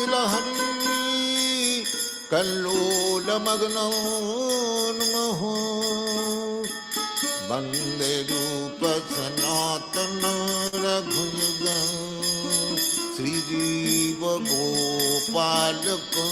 Kilahari Kallola Magno Namaho Bande Rupa Sanatana Raghuyuga Sri Jiva Gopalaka.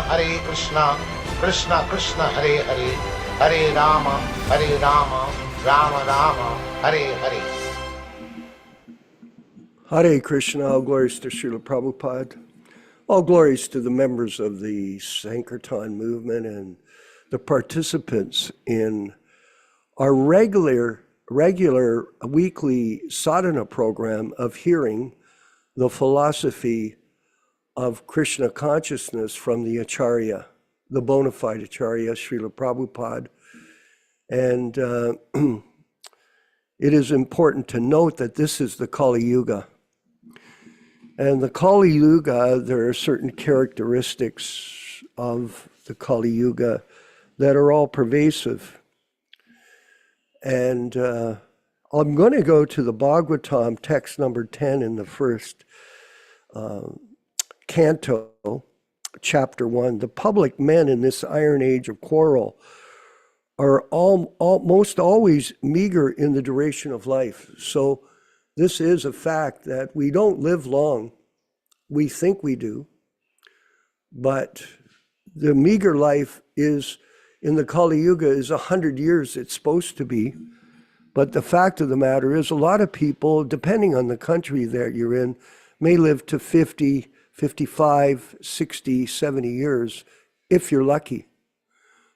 Hare Krishna, Krishna Krishna, Hare Hare, Hare Rama, Rama Rama, Hare Hare. Hare Krishna, all glories to Srila Prabhupada. All glories to the members of the Sankirtan movement and the participants in our regular weekly sadhana program of hearing the philosophy of Krishna consciousness from the Acharya, the bona fide Acharya, Srila Prabhupada. And it is important to note that this is the Kali Yuga. And the Kali Yuga, there are certain characteristics of the Kali Yuga that are all pervasive. And I'm going to go to the Bhagavatam, text number 10 in the first canto, chapter 1. The public men in this iron age of quarrel are almost always meager in the duration of life. So this is a fact that we don't live long. We think we do, but the meager life is, in the Kali Yuga, is 100 years it's supposed to be. But the fact of the matter is, a lot of people, depending on the country that you're in, may live to 50, 55, 60, 70 years, if you're lucky.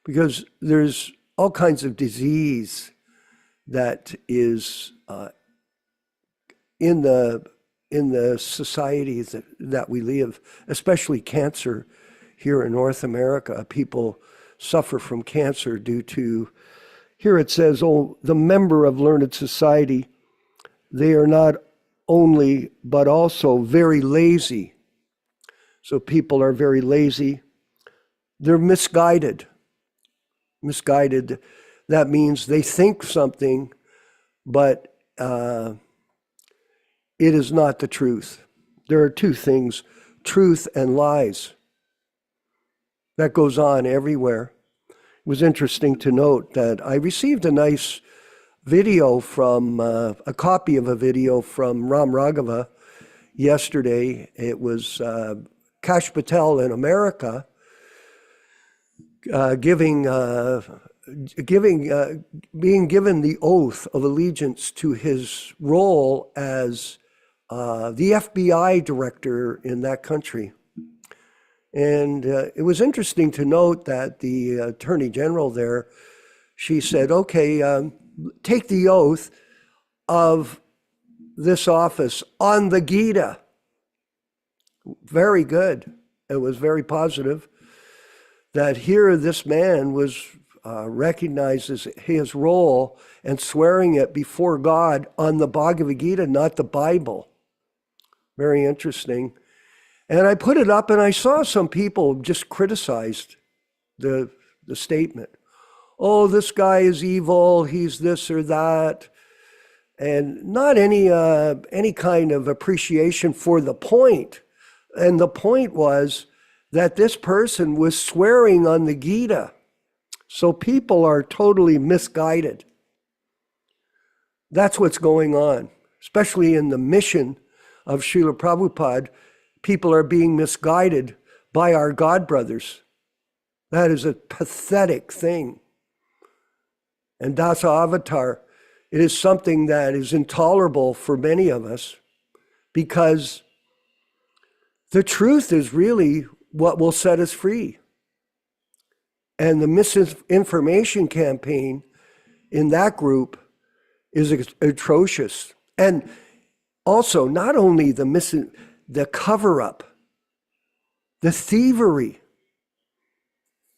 Because there's all kinds of disease that is in the societies that we live, especially cancer here in North America. People suffer from cancer due to, here it says, oh, the member of learned society, they are not only, but also very lazy. So people are very lazy. They're misguided. Misguided, that means they think something, but it is not the truth. There are two things, truth and lies. That goes on everywhere. It was interesting to note that I received a nice video from, a copy of a video from Ram Raghava yesterday. It was Kash Patel in America being given the oath of allegiance to his role as the FBI director in that country. And it was interesting to note that the Attorney General there, she said, okay, take the oath of this office on the Gita. Very good. It was very positive that here this man was recognizes his role and swearing it before God on the Bhagavad Gita, not the Bible. Very interesting. And I put it up and I saw some people just criticized the statement. oh, this guy is evil, he's this or that, and not any kind of appreciation for the point. And the point was that this person was swearing on the Gita. So people are totally misguided. That's what's going on, especially in the mission of Srila Prabhupada. People are being misguided by our God brothers. That is a pathetic thing. And Dasa Avatar, it is something that is intolerable for many of us, because the truth is really what will set us free. And the misinformation campaign in that group is atrocious. And also, not only the cover-up, the thievery.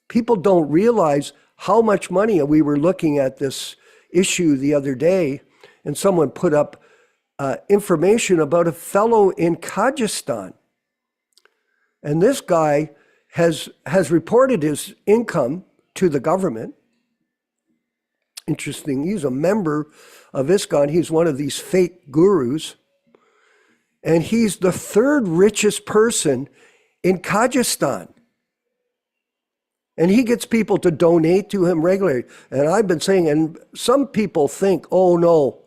People don't realize how much money. We were looking at this issue the other day, and someone put up information about a fellow in Kyrgyzstan. And this guy has reported his income to the government. Interesting, he's a member of ISKCON. He's one of these fake gurus. And he's the third richest person in Kyrgyzstan. And he gets people to donate to him regularly. And I've been saying, and some people think, oh no,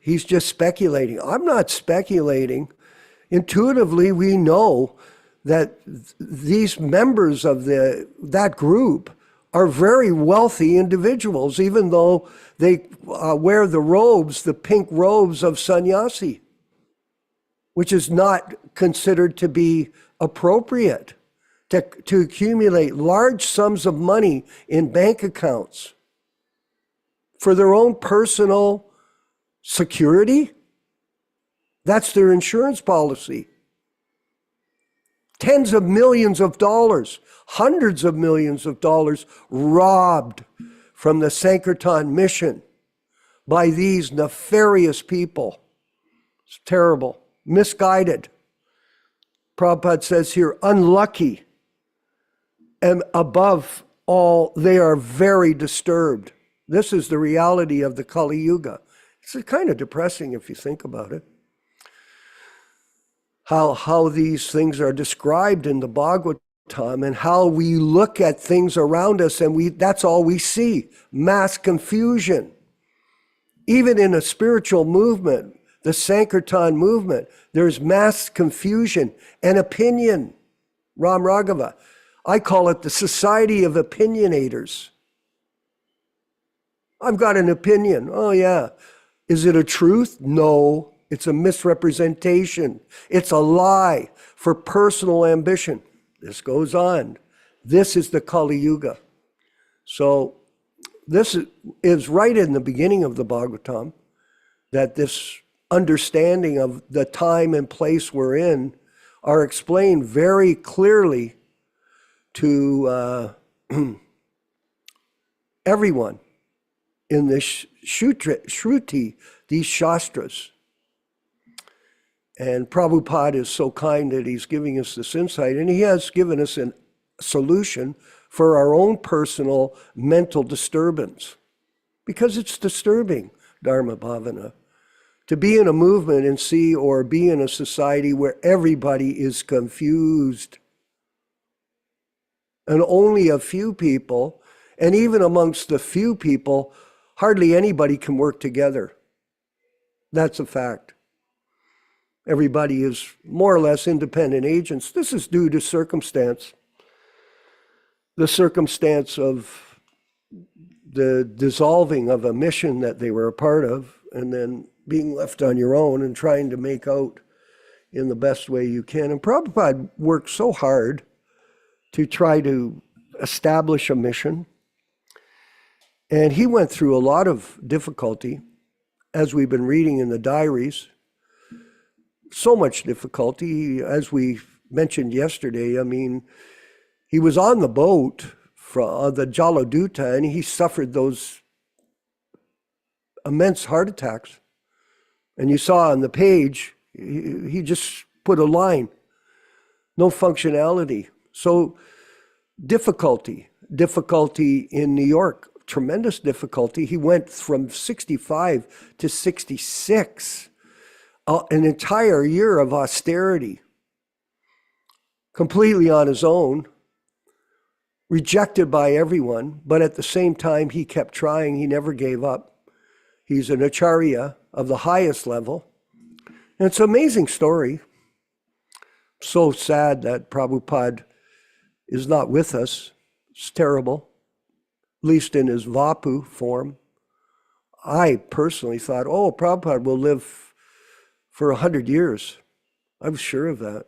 he's just speculating. I'm not speculating. Intuitively, we know that these members of that group are very wealthy individuals, even though they wear the robes, the pink robes of sannyasi, which is not considered to be appropriate, to accumulate large sums of money in bank accounts for their own personal security. That's their insurance policy. Tens of millions of dollars, hundreds of millions of dollars robbed from the Sankirtan mission by these nefarious people. It's terrible, misguided. Prabhupada says here, unlucky. And above all, they are very disturbed. This is the reality of the Kali Yuga. It's kind of depressing if you think about it. How these things are described in the Bhagavatam, and how we look at things around us and that's all we see, mass confusion. Even in a spiritual movement, the Sankirtan movement, there's mass confusion and opinion. Ram Raghava. I call it the society of opinionators. I've got an opinion. Oh yeah. Is it a truth? No. It's a misrepresentation. It's a lie for personal ambition. This goes on. This is the Kali Yuga. So this is right in the beginning of the Bhagavatam, that this understanding of the time and place we're in are explained very clearly to everyone in this Shruti, these Shastras. And Prabhupada is so kind that he's giving us this insight, and he has given us a solution for our own personal mental disturbance, because it's disturbing, Dharma Bhavana, to be in a movement and see, or be in a society where everybody is confused. And only a few people, and even amongst the few people, hardly anybody can work together. That's a fact. Everybody is more or less independent agents. This is due to circumstance. The circumstance of the dissolving of a mission that they were a part of, and then being left on your own and trying to make out in the best way you can. And Prabhupada worked so hard to try to establish a mission. And he went through a lot of difficulty, as we've been reading in the diaries. So much difficulty, as we mentioned yesterday. I mean, he was on the boat from the Jaladuta, and he suffered those immense heart attacks. And you saw on the page, he just put a line, no functionality. So difficulty in New York, tremendous difficulty. He went from 65 to 66, an entire year of austerity, completely on his own, rejected by everyone, but at the same time, he kept trying. He never gave up. He's an acharya of the highest level. And it's an amazing story. So sad that Prabhupada is not with us. It's terrible, at least in his Vapu form. I personally thought, oh, Prabhupada will live for 100 years. I was sure of that.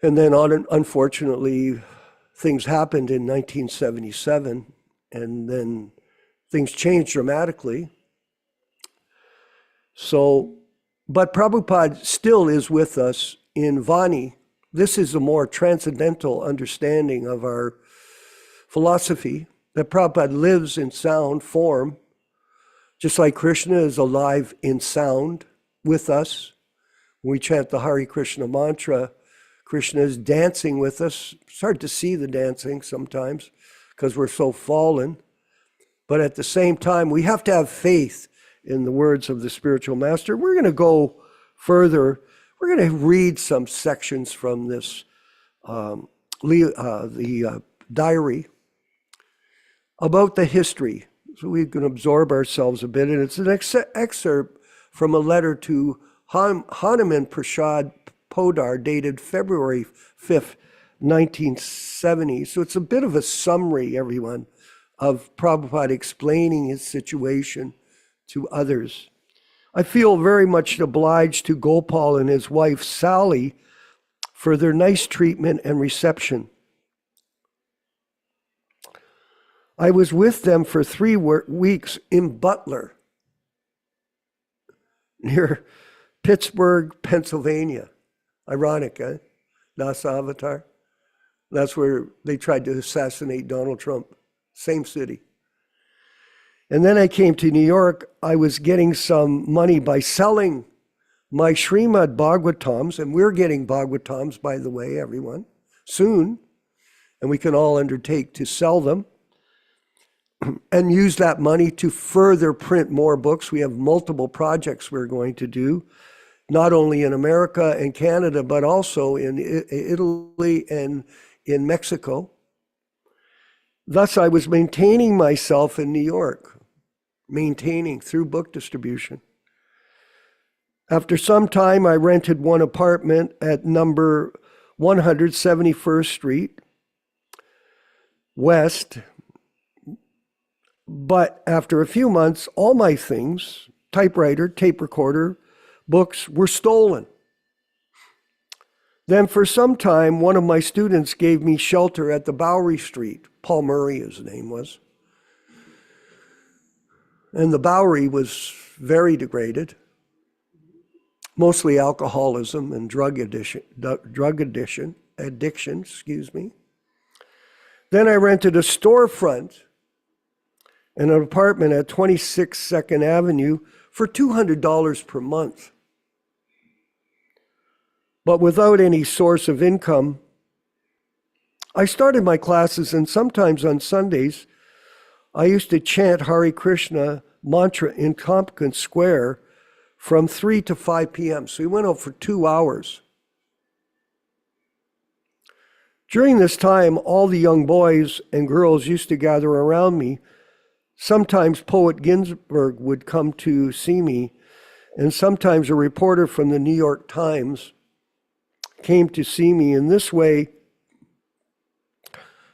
And then unfortunately, things happened in 1977, and then things changed dramatically. So, but Prabhupada still is with us in Vani. This is a more transcendental understanding of our philosophy, that Prabhupada lives in sound form, just like Krishna is alive in sound with us. When we chant the Hare Krishna mantra, Krishna is dancing with us. It's hard to see the dancing sometimes because we're so fallen. But at the same time, we have to have faith in the words of the spiritual master. We're going to go further. We're going to read some sections from this, diary about the history. So we can absorb ourselves a bit. And it's an excerpt from a letter to Hanuman Prasad Podar, dated February 5th, 1970. So it's a bit of a summary, everyone, of Prabhupada explaining his situation to others. I feel very much obliged to Gopal and his wife Sally for their nice treatment and reception. I was with them for 3 weeks in Butler, near Pittsburgh, Pennsylvania. Ironic, eh? NASA Avatar. That's where they tried to assassinate Donald Trump. Same city. And then I came to New York. I was getting some money by selling my Srimad Bhagavatams, and we're getting Bhagavatams, by the way, everyone, soon. And we can all undertake to sell them and use that money to further print more books. We have multiple projects we're going to do, not only in America and Canada, but also in Italy and in Mexico. Thus, I was maintaining myself in New York, maintaining through book distribution. After some time, I rented one apartment at number 171st Street West. But after a few months, all my things, typewriter, tape recorder, books, were stolen. Then for some time, one of my students gave me shelter at the Bowery Street. Paul Murray, his name was. And the Bowery was very degraded, mostly alcoholism and drug addiction. Then I rented a storefront and an apartment at 26 2nd Avenue for $200 per month. But without any source of income, I started my classes, and sometimes on Sundays, I used to chant Hare Krishna mantra in Tompkins Square from 3 to 5 p.m. So we went out for 2 hours. During this time, all the young boys and girls used to gather around me. Sometimes Poet Ginsberg would come to see me, and sometimes a reporter from the New York Times came to see me. In this way,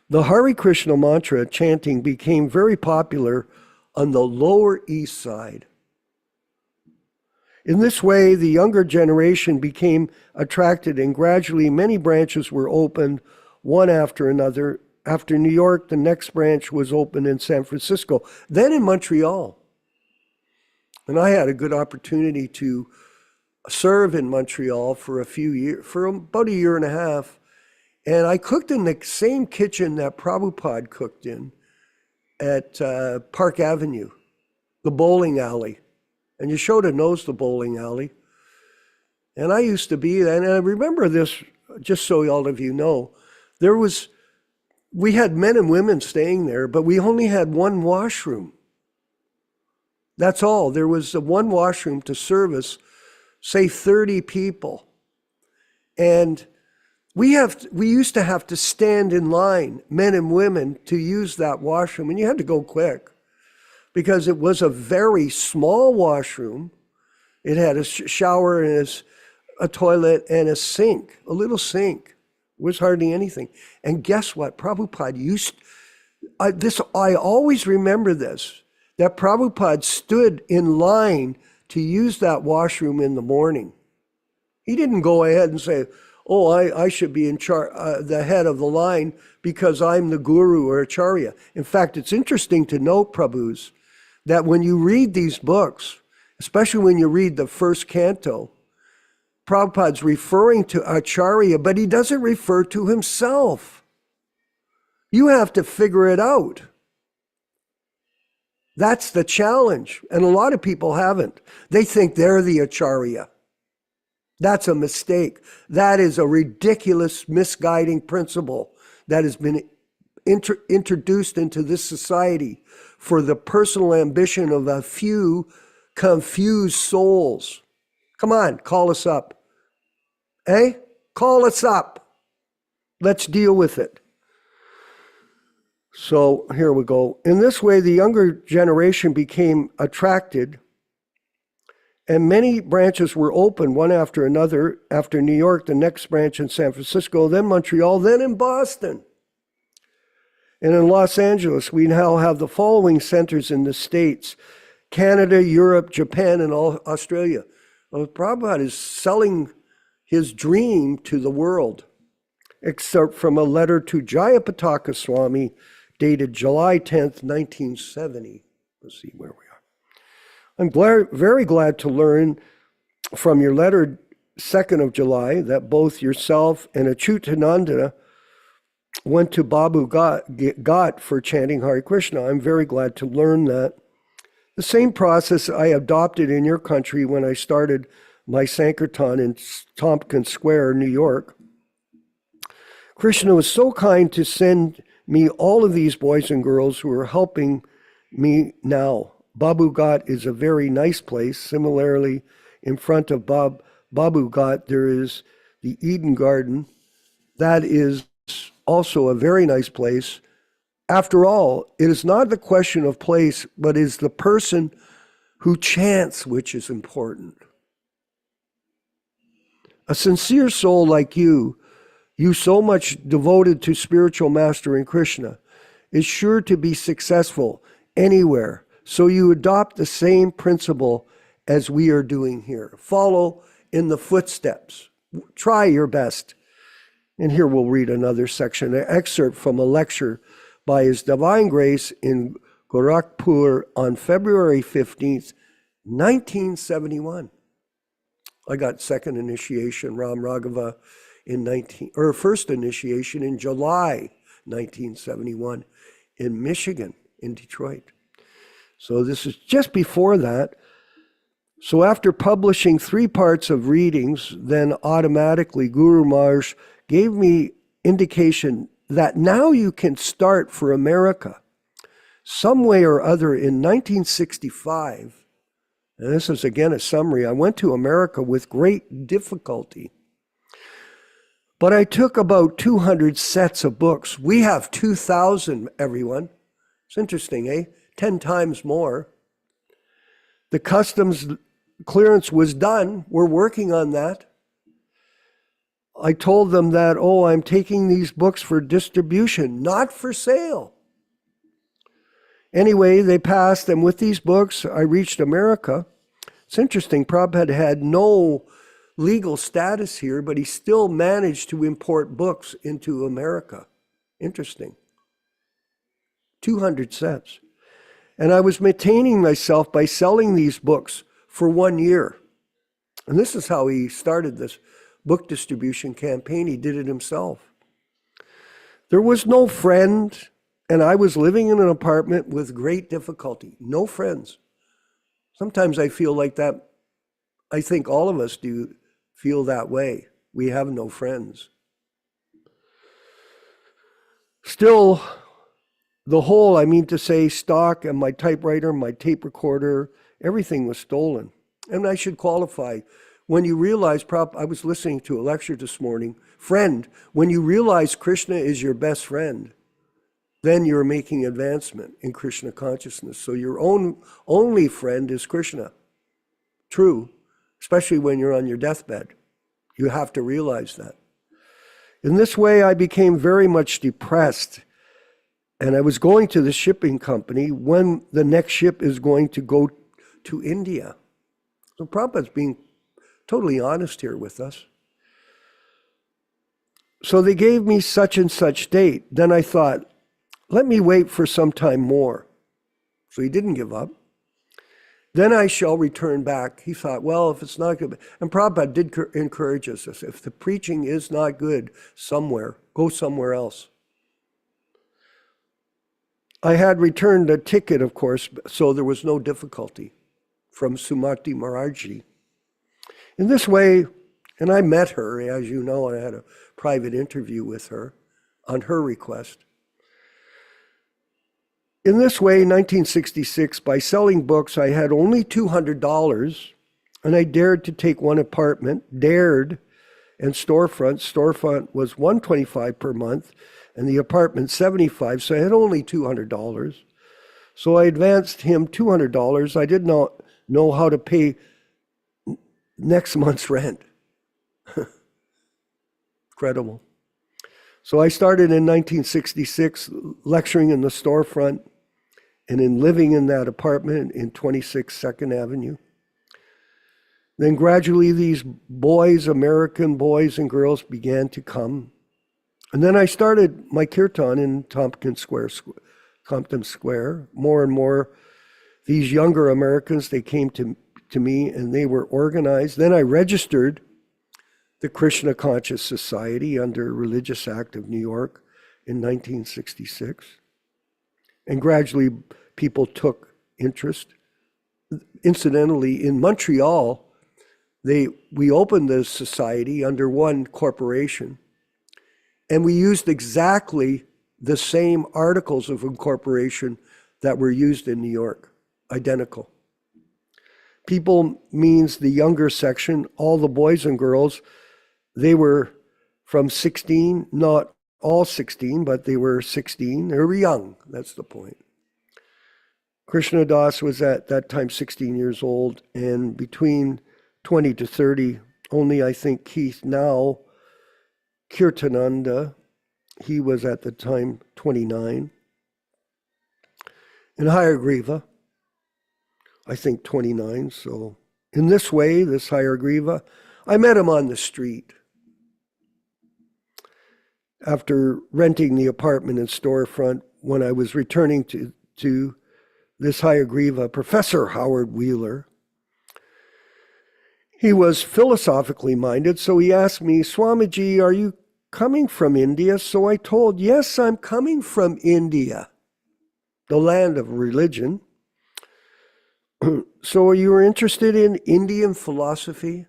the Hare Krishna mantra chanting became very popular on the Lower East Side. In this way, the younger generation became attracted, and gradually many branches were opened, one after another. After New York, the next branch was opened in San Francisco, then in Montreal. And I had a good opportunity to serve in Montreal for a few years, for about a year and a half. And I cooked in the same kitchen that Prabhupada cooked in at Park Avenue, the bowling alley. And Yashoda knows the bowling alley. And I used to be there, and I remember this, just so all of you know, there was we had men and women staying there, but we only had one washroom. That's all. There was one washroom to service, say, 30 people. And we used to have to stand in line, men and women, to use that washroom. And you had to go quick because it was a very small washroom. It had a shower and a toilet and a sink, a little sink. It was hardly anything. And guess what? Prabhupada I always remember this, that Prabhupada stood in line to use that washroom in the morning. He didn't go ahead and say, oh, I should be in the head of the line because I'm the guru or acharya. In fact, it's interesting to note, Prabhus, that when you read these books, especially when you read the first canto, Prabhupada's referring to acharya, but he doesn't refer to himself. You have to figure it out. That's the challenge. And a lot of people haven't. They think they're the acharya. That's a mistake. That is a ridiculous, misguiding principle that has been introduced into this society for the personal ambition of a few confused souls. Come on, call us up. Eh? Call us up. Let's deal with it. So here we go. In this way, the younger generation became attracted, and many branches were opened, one after another. After New York, the next branch in San Francisco, then Montreal, then in Boston. And in Los Angeles, we now have the following centers in the States: Canada, Europe, Japan, and Australia. Well, Prabhupada is selling his dream to the world, except from a letter to Jayapataka Swami dated July 10th, 1970. Let's see where we are. I'm very glad to learn from your letter, 2nd of July, that both yourself and Achutananda went to Babu Ghat for chanting Hare Krishna. I'm very glad to learn that. The same process I adopted in your country when I started my Sankirtan in Tompkins Square, New York. Krishna was so kind to send me all of these boys and girls who are helping me now. Babu Ghat is a very nice place. Similarly, in front of Babu Ghat, there is the Eden Garden. That is also a very nice place. After all, it is not the question of place, but is the person who chants which is important. A sincere soul like you so much devoted to spiritual mastering Krishna, is sure to be successful anywhere. So you adopt the same principle as we are doing here. Follow in the footsteps. Try your best. And here we'll read another section, an excerpt from a lecture by His Divine Grace in Gorakhpur on February 15th, 1971. I got second initiation, Ram Raghava, first initiation in July 1971 in Michigan, in Detroit. So this is just before that. So after publishing 3 parts of readings, then automatically Guru Maharaj gave me indication that now you can start for America. Some way or other in 1965, and this is again a summary, I went to America with great difficulty. But I took about 200 sets of books. We have 2,000, everyone. It's interesting, eh? 10 times more. The customs clearance was done. We're working on that. I told them that, I'm taking these books for distribution, not for sale. Anyway, they passed, and with these books, I reached America. It's interesting, Prabhupada had no legal status here, but he still managed to import books into America. Interesting. 200 sets. And I was maintaining myself by selling these books for 1 year. And this is how he started this book distribution campaign. He did it himself. There was no friend, and I was living in an apartment with great difficulty. No friends. Sometimes I feel like that. I think all of us do feel that way. We have no friends. Still, the whole, I mean to say, stock and my typewriter, my tape recorder, everything was stolen. And I should qualify, when you realize, I was listening to a lecture this morning, friend, when you realize Krishna is your best friend, then you're making advancement in Krishna consciousness. So your only friend is Krishna. True, especially when you're on your deathbed. You have to realize that. In this way, I became very much depressed. And I was going to the shipping company when the next ship is going to go to India. So Prabhupada's being totally honest here with us. So they gave me such and such date. Then I thought, let me wait for some time more. So he didn't give up. Then I shall return back. He thought, well, if it's not good. And Prabhupada did encourage us, if the preaching is not good somewhere, go somewhere else. I had returned a ticket, of course, so there was no difficulty from Sumati Maharajji. In this way, and I met her, as you know, and I had a private interview with her on her request. In this way, 1966, by selling books, I had only $200, and I dared to take one apartment, and storefront was $125 per month, and the apartment $75, so I had only $200. So I advanced him $200. I did not know how to pay next month's rent. Incredible. So I started in 1966 lecturing in the storefront and in living in that apartment in 26 2nd Avenue. Then gradually these boys, American boys and girls, began to come. And then I started my kirtan in Compton Square. More and more, these younger Americans, they came to me and they were organized. Then I registered the Krishna Conscious Society under Religious Act of New York in 1966. And gradually people took interest. Incidentally, in Montreal, we opened the society under one corporation. And we used exactly the same articles of incorporation that were used in New York, identical. People means the younger section, all the boys and girls, they were from 16, not all 16, but they were 16. They were young, that's the point. Krishna Das was at that time 16 years old, and between 20 to 30, only I think Keith now, Kirtananda, he was at the time 29. And Hayagriva, I think 29. So in this way, this Hayagriva, I met him on the street. After renting the apartment and storefront, when I was returning to this Hayagriva, Professor Howard Wheeler, he was philosophically minded, so he asked me, Swamiji, are you coming from India? So I told, yes, I'm coming from India, the land of religion. So you were interested in Indian philosophy?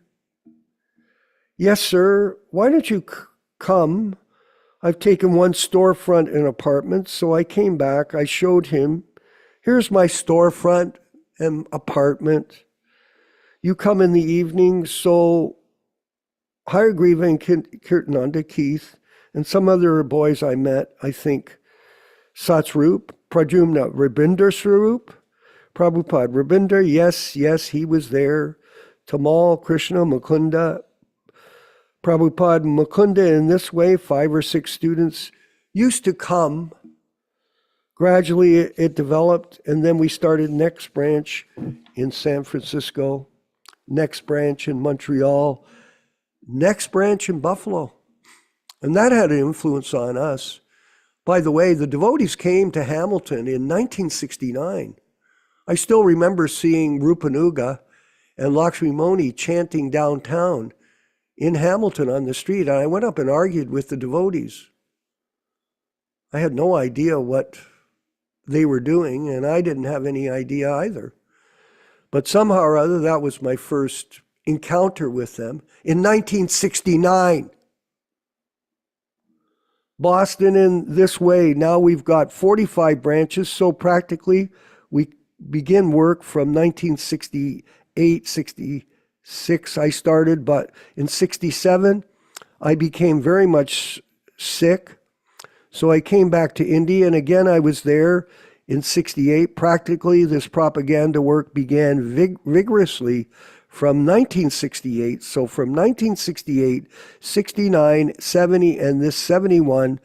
Yes, sir. Why don't you come? I've taken one storefront and apartment. So I came back. I showed him, here's my storefront and apartment. You come in the evening. So Hayagriva and Kirtananda, Keith, and some other boys I met, I think, Satsrup, Pradyumna Rabinder Swarup, Prabhupada Rabinder, yes, he was there. Tamal, Krishna, Mukunda, Prabhupada Mukunda. In this way, 5 or 6 students used to come. Gradually it developed, and then we started next branch in San Francisco, next branch in Montreal, next branch in Buffalo. And that had an influence on us. By the way, the devotees came to Hamilton in 1969. I still remember seeing Rupanuga and Lakshmi Moni chanting downtown in Hamilton on the street. And I went up and argued with the devotees. I had no idea what they were doing, and I didn't have any idea either. But somehow or other, that was my first encounter with them in 1969. Boston in this way. Now we've got 45 branches. So practically we begin work from 1968, 66 I started, but in 67 I became very much sick. So I came back to India, and again I was there in 68. Practically this propaganda work began vigorously from 1968. So from 1968, 69, 70, and this 71,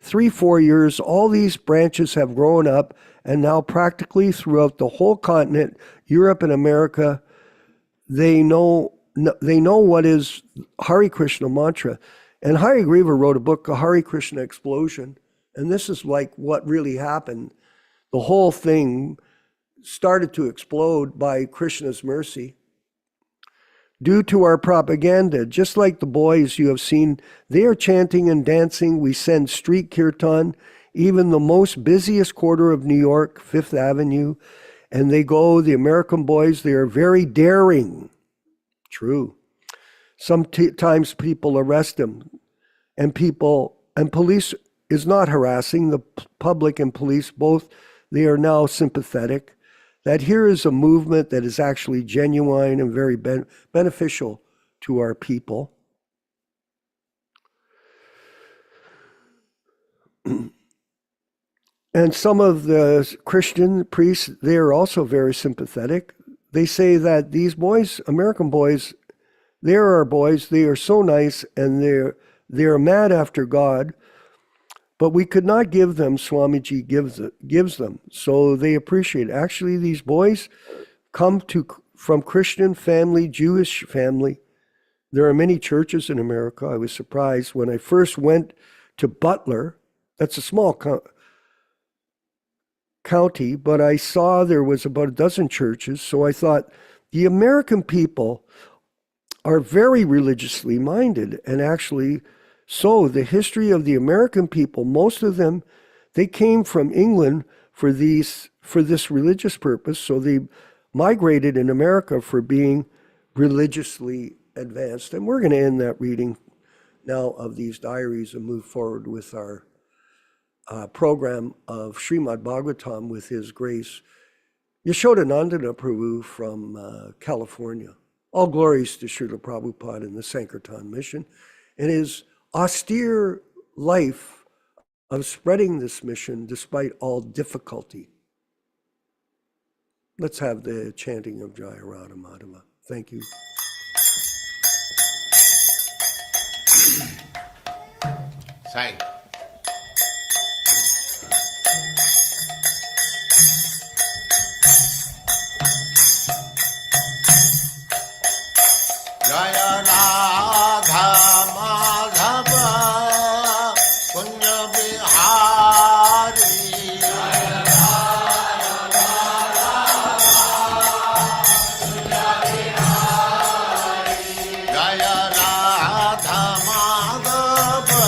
3-4 years, all these branches have grown up, and now practically throughout the whole continent, Europe and America, they know what is Hare Krishna mantra. And Hari Griva wrote a book, A Hare Krishna Explosion, and this is like what really happened. The whole thing started to explode by Krishna's mercy. Due to our propaganda, just like the boys you have seen, they are chanting and dancing. We send street kirtan, even the most busiest quarter of New York, Fifth Avenue, and they go, the American boys, they are very daring. True. Sometimes people arrest them, and police is not harassing. The public and police both, they are now sympathetic. That here is a movement that is actually genuine and very beneficial to our people. And some of the Christian priests, they are also very sympathetic. They say that these boys, American boys, they're our boys, they are so nice, and they're mad after God, but we could not give them, Swamiji gives them, so they appreciate it. Actually, these boys come from Christian family, Jewish family. There are many churches in America. I was surprised when I first went to Butler. That's a small county, but I saw there was about a dozen churches, so I thought the American people are very religiously minded, and actually, so the history of the American people, most of them, they came from England for this religious purpose, so they migrated in America for being religiously advanced. And we're going to end that reading now of these diaries and move forward with our program of Srimad Bhagavatam with His Grace Yashodanandana Prabhu from California. All glories to Srila Prabhupada and the Sankirtan mission and his austere life of spreading this mission despite all difficulty. Let's have the chanting of Jaya Radha Madhava. Thank you. Sai. Jaya Radha Madhava Punya Bihari. Jaya Radha Punya Bihari. Jaya Radha Madhava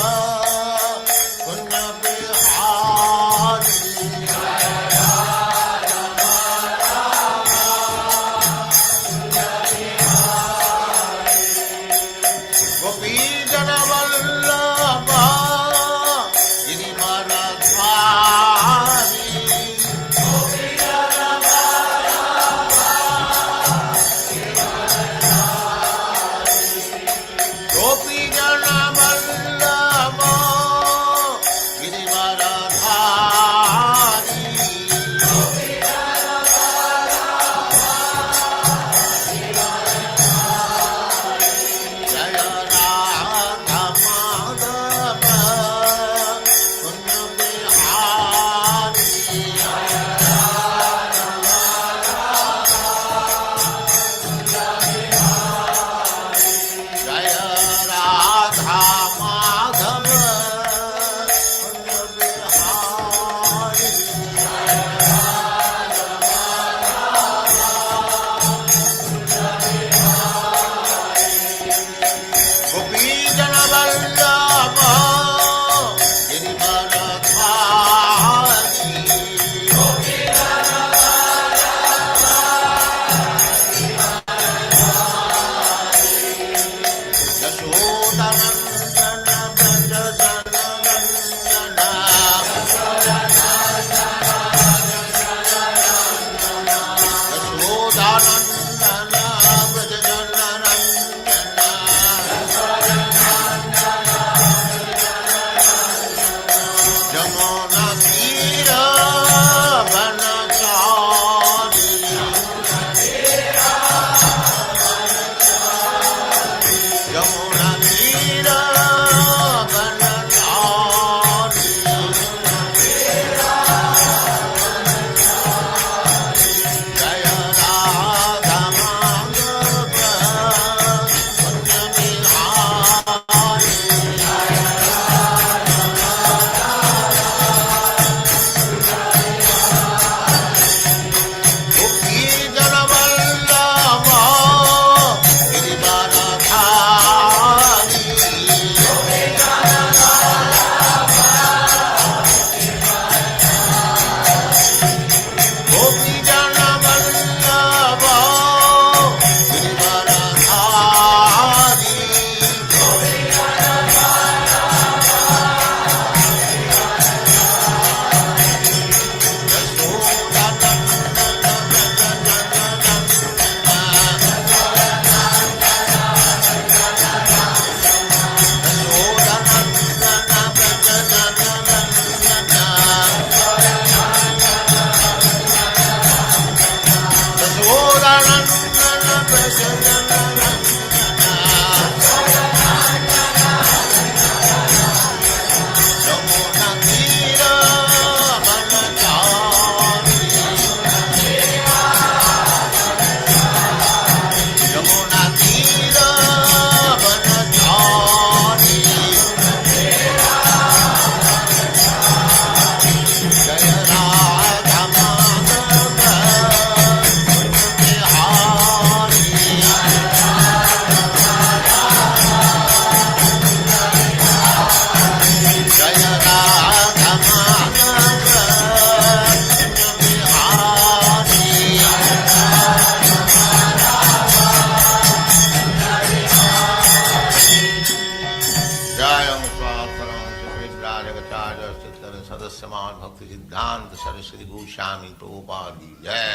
सिद्धांत सरस्वती गोस्वामी प्रभुपाद की जय,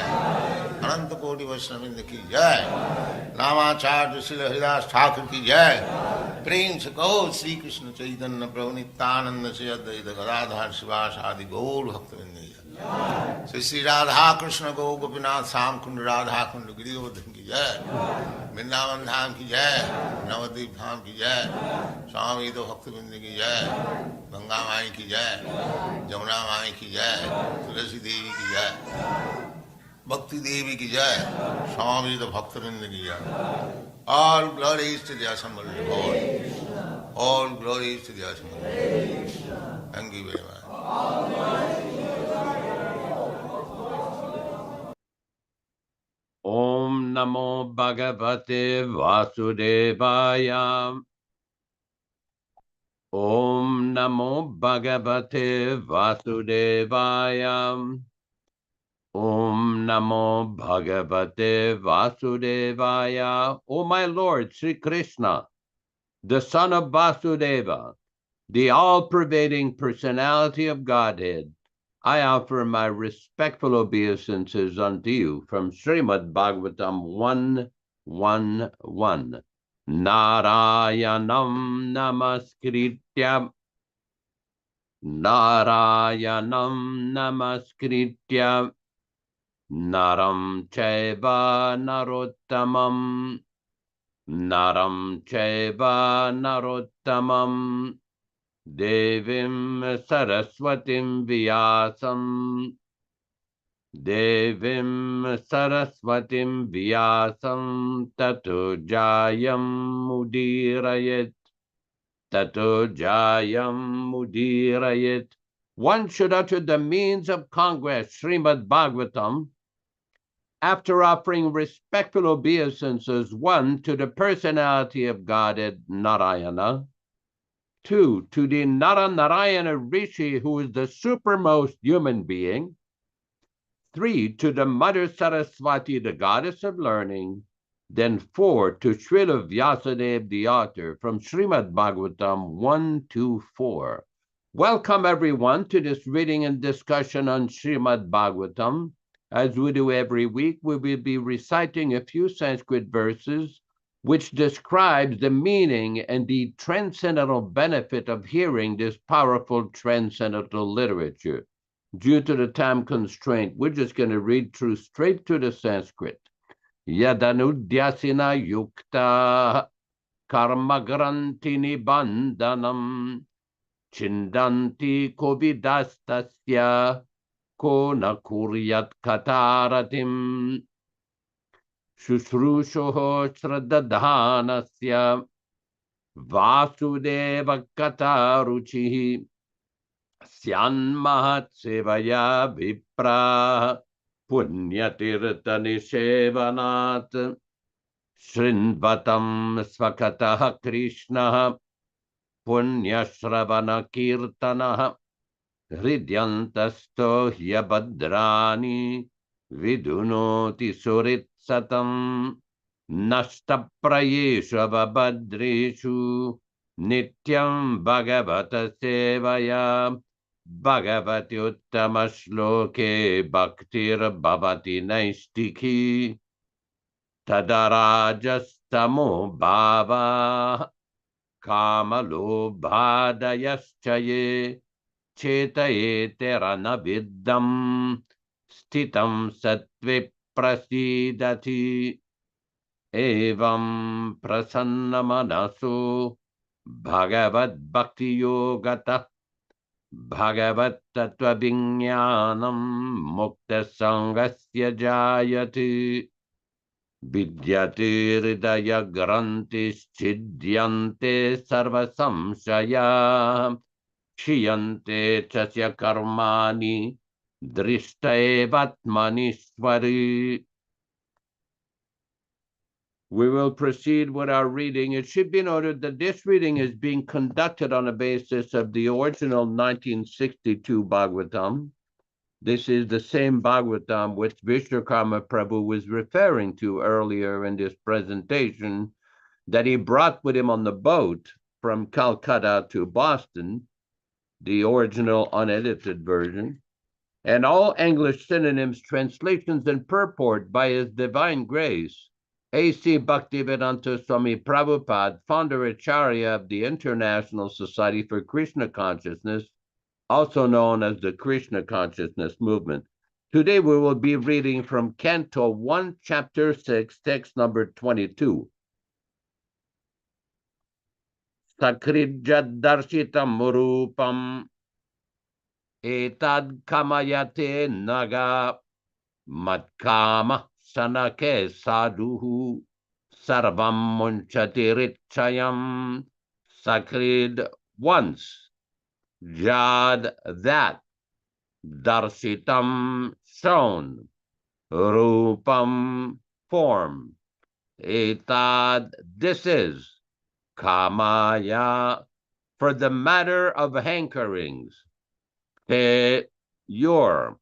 अनंत कोटि वैष्णववृंद की जय, नामाचार्य श्री हरिदास ठाकुर की जय। प्रेम से कहो श्री कृष्ण चैतन्य प्रभु नित्यानंद श्री अद्वैत गदाधर शिवासादि गौर भक्तवृंद की जय। श्री श्री राधा कृष्ण गौ गोपीनाथ श्याम कुंड राधा कुंड गिरिवर्धन की जय, वृंदावन धाम की जय, नवद्वीप धाम की जय, स्वामी तो भक्तवृंद की जय, गंगा माई की जय, जमुना माई की जय, तुलसी देवी की जय, भक्ति देवी की जय, स्वामी तो भक्तवृंद की जय। All glories to the assembled Lord. All glories to the assembled Lord. Thank you very much. Om Namo Bhagavate Vasudevaya. Om Namo Bhagavate Vasudevaya. Om Namo Bhagavate Vasudevaya. O my Lord, Sri Krishna, the son of Vasudeva, the all-pervading personality of Godhead, I offer my respectful obeisances unto you from Srimad Bhagavatam 1:1:1. Narayanam namaskritya Narayanam namaskritya Naram chaiva narottamam Naram chaiva narottamam Devim Saraswatim Vyāsam Devim Saraswatim Vyāsam Tato Jayam Mudirayet Tato Jayam Mudirayet. One should utter the means of congress, Srimad Bhagavatam, after offering respectful obeisances, 1, to the personality of Godhead, Narayana, 2, to the Narayana Rishi, who is the supermost human being, 3, to the Mother Saraswati, the goddess of learning, then 4, to Srila Vyasadeva, the author, from Srimad Bhagavatam 1-4. Welcome, everyone, to this reading and discussion on Srimad Bhagavatam. As we do every week, we will be reciting a few Sanskrit verses which describes the meaning and the transcendental benefit of hearing this powerful transcendental literature. Due to the time constraint, we're just going to read through straight to the Sanskrit. Yadanudyasina yukta karmagrantini bandhanam chindanti kovidastasya ko na kuryat kataratim shushrushoho shraddadhanasya vasudeva kataruchihi syanmahat sevaya vipra punyatirta nishevanat shrinvatam svakatah krishna punyashravana kirtanah hridyantasto hyabadrani vidunoti suritsatam nashtaprayeshu abhadreshu nityam bhagavata sevaya bhagavati uttamashloke bhaktir bhavati naistiki tadarajastamo bhava kamalobhadayaschaye chetayeteraнаviddam stitam sattve prasidati evam prasannamanaso bhagavad bhakti yogata bhagavat tattva vijnanam mukta sangasya jayati vidyate hridaya grantis chidyante sarva samshaya kshiyante chasya karmani drishta evatmanishvari. We will proceed with our reading. It should be noted that this reading is being conducted on the basis of the original 1962 Bhagavatam. This is the same Bhagavatam which Vishwakarma Prabhu was referring to earlier in this presentation that he brought with him on the boat from Calcutta to Boston, the original unedited version, and all English synonyms, translations, and purport by His Divine Grace, A.C. Bhaktivedanta Swami Prabhupada, founder Acharya of the International Society for Krishna Consciousness, also known as the Krishna Consciousness Movement. Today we will be reading from Canto 1, Chapter 6, text number 22. Sakrijadarshitam murupam etad kamayate naga matkama sanake sadhuhu sarvam munchatiritchayam. Sakrid once, jad that, darshitam shown, rupam form, etad this is, kamaya for the matter of hankerings, te your,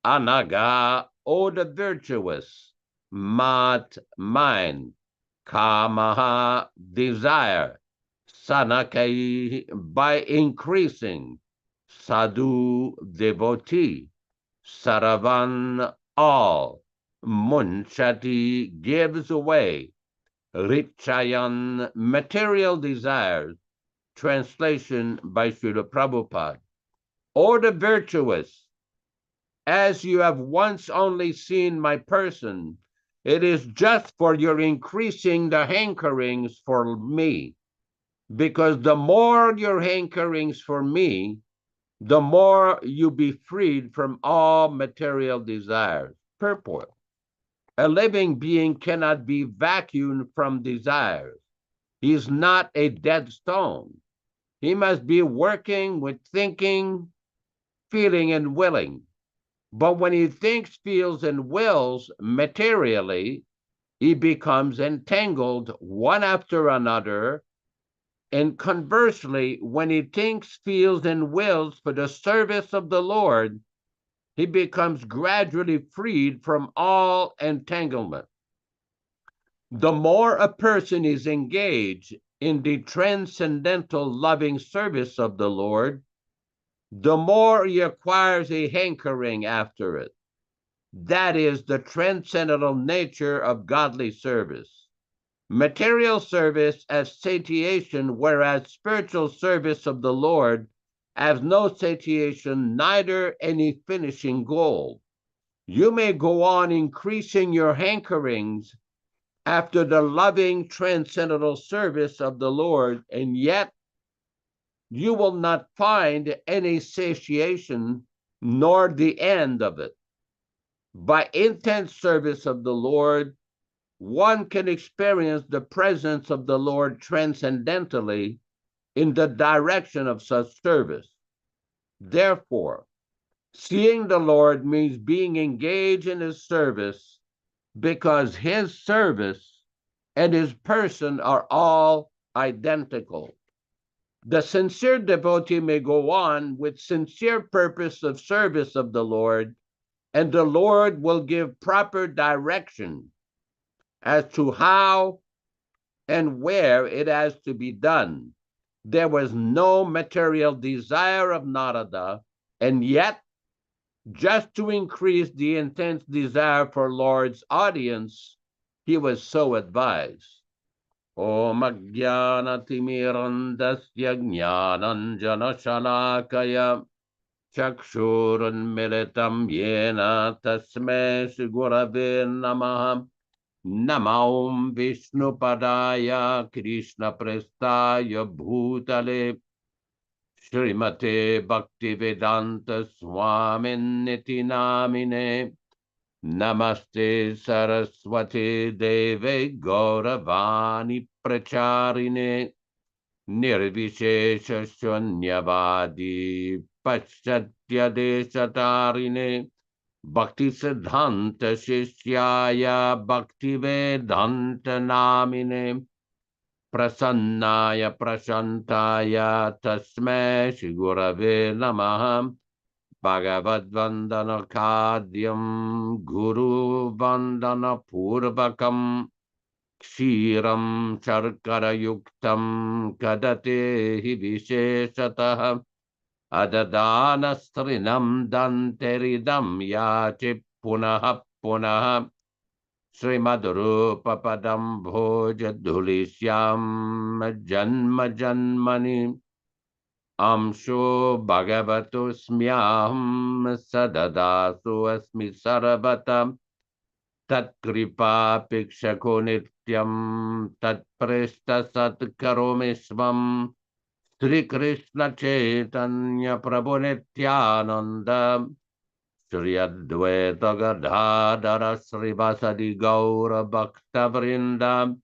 anaga O the virtuous, mat mine, kamaha desire, sanakai by increasing, sadhu devotee, saravan all, munchati gives away, richayan material desires. Translation by Srila Prabhupada. O the virtuous, as you have once only seen my person, it is just for your increasing the hankerings for me. Because the more your hankerings for me, the more you be freed from all material desires. Purport. A living being cannot be vacuumed from desires. He is not a dead stone. He must be working with thinking, feeling, and willing. But when he thinks, feels, and wills materially, he becomes entangled one after another. And conversely, when he thinks, feels, and wills for the service of the Lord, he becomes gradually freed from all entanglement. The more a person is engaged in the transcendental loving service of the Lord, the more he acquires a hankering after it. That is the transcendental nature of godly service. Material service as satiation, whereas spiritual service of the Lord has no satiation, neither any finishing goal. You may go on increasing your hankerings after the loving transcendental service of the Lord, and yet you will not find any satiation nor the end of it. By intense service of the Lord, one can experience the presence of the Lord transcendentally in the direction of such service. Therefore, seeing the Lord means being engaged in his service, because his service and his person are all identical. The sincere devotee may go on with sincere purpose of service of the Lord, and the Lord will give proper direction as to how and where it has to be done. There was no material desire of Nārada, and yet, just to increase the intense desire for Lord's audience, he was so advised. Om Ajnanatimmirandasya Jnananjana Shalakaya Chakshurunmilitam Yena Tasmai Gurave Namaha. Namo Vishnupadaya Krishna Prestaya Bhutale Srimate Bhaktivedanta Swaminiti Namine. Namaste Saraswati Deve Gauravani Pracharine Nirvishesha Shunyavadi Paschatya Deshatarine Bhakti Siddhanta Shishyaya Bhakti Vedanta Namine Prasannaya Prashantaya Tasmai Shri Gurave Namaha. Bhagavad Vandana Kadyam Guru Vandana Purvakam Kshiram Sharkara Yuktam Kadate Hi Visheshataha Adadana Strinam Danteridam Yachi Punaha Punaha Srimadrupa Padam Bhoja Dhulishyam Janma Janmani Amsho Bhagavato Smyaham Sadadasu Asmi Sarabata Tat Kripa Pikshako Nityam Tat Presta Sat Karomishvam Sri Krishna Chaitanya Prabhu Nityananda Sri Advaita Gadadara Srivasadi Gaura Bhakta Vrinda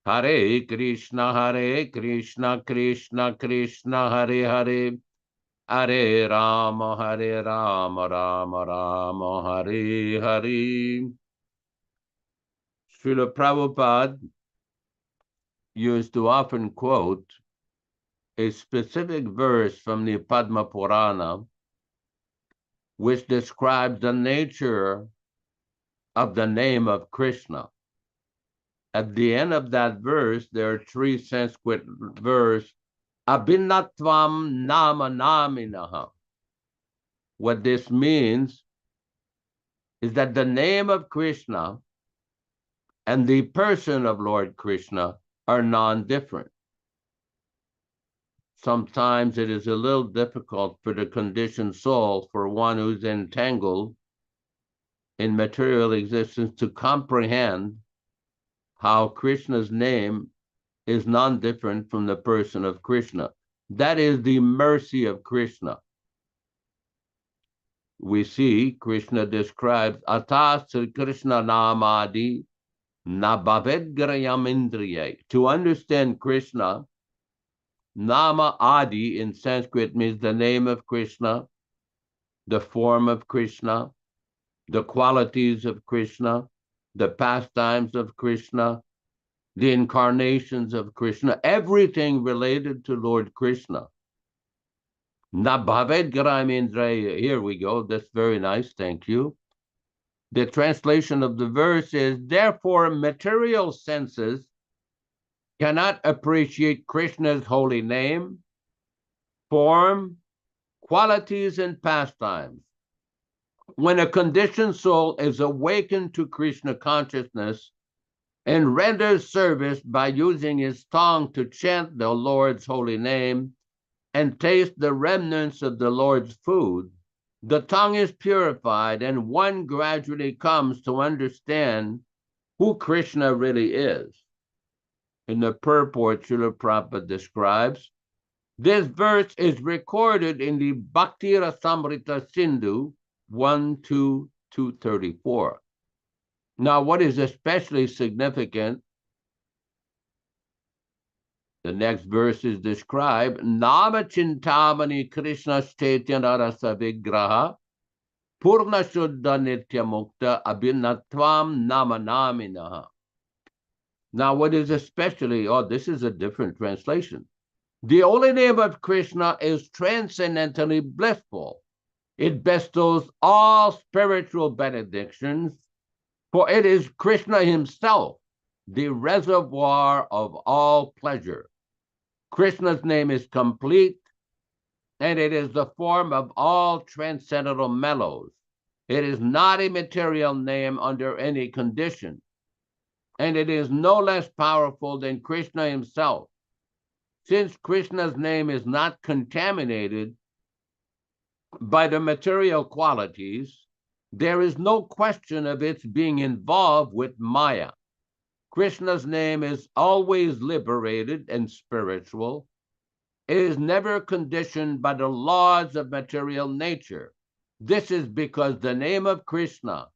Hare Krishna Krishna Krishna Hare Hare Hare Rama Rama Rama Hare Hare. Srila Prabhupada used to often quote a specific verse from the Padma Purana which describes the nature of the name of Krishna. At the end of that verse, there are three Sanskrit verses, Abhinatvam Nama Naminaha. What this means is that the name of Krishna and the person of Lord Krishna are non-different. Sometimes it is a little difficult for the conditioned soul, for one who's entangled in material existence, to comprehend how Krishna's name is non-different from the person of Krishna. That is the mercy of Krishna. We see Krishna describes Atas Krishna Namadi Nabhaved Grayam Indriya. To understand Krishna, Nama Adi in Sanskrit means the name of Krishna, the form of Krishna, the qualities of Krishna, the pastimes of Krishna, the incarnations of Krishna, everything related to Lord Krishna. Nabhaved Graimindraya. Here we go. That's very nice. Thank you. The translation of the verse is, therefore, material senses cannot appreciate Krishna's holy name, form, qualities, and pastimes. When a conditioned soul is awakened to Krishna consciousness and renders service by using his tongue to chant the Lord's holy name and taste the remnants of the Lord's food, the tongue is purified and one gradually comes to understand who Krishna really is. In the purport, Srila Prabhupada describes, this verse is recorded in the Bhakti Rasamrita Sindhu 1-2-234. Now, what is especially significant, the next verse is described, Nama Chintamani Krishna Chaitanya Rasa Vigraha Purna Shuddha Nitya Mukta Abhinatvam Nama Naminaha. Now, what is especially, this is a different translation. The holy name of Krishna is transcendently blissful. It bestows all spiritual benedictions, for it is Krishna himself, the reservoir of all pleasure. Krishna's name is complete, and it is the form of all transcendental mellows. It is not a material name under any condition, and it is no less powerful than Krishna himself. Since Krishna's name is not contaminated by the material qualities, there is no question of its being involved with Maya. Krishna's name is always liberated and spiritual. It is never conditioned by the laws of material nature. This is because the name of Krishna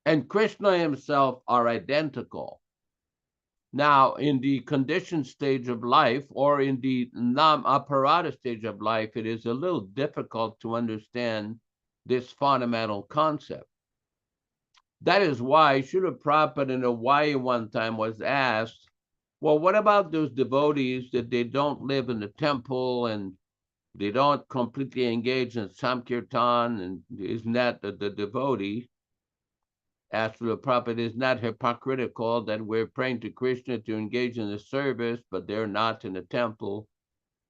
and Krishna himself are identical. Now, in the conditioned stage of life, or in the nam-aparada stage of life, it is a little difficult to understand this fundamental concept. That is why Srila Prabhupada in Hawaii one time was asked, well, what about those devotees that they don't live in the temple and they don't completely engage in Sankirtan, and isn't that the devotee? Asked Srila Prabhupada, is not hypocritical that we're praying to Krishna to engage in the service, but they're not in the temple?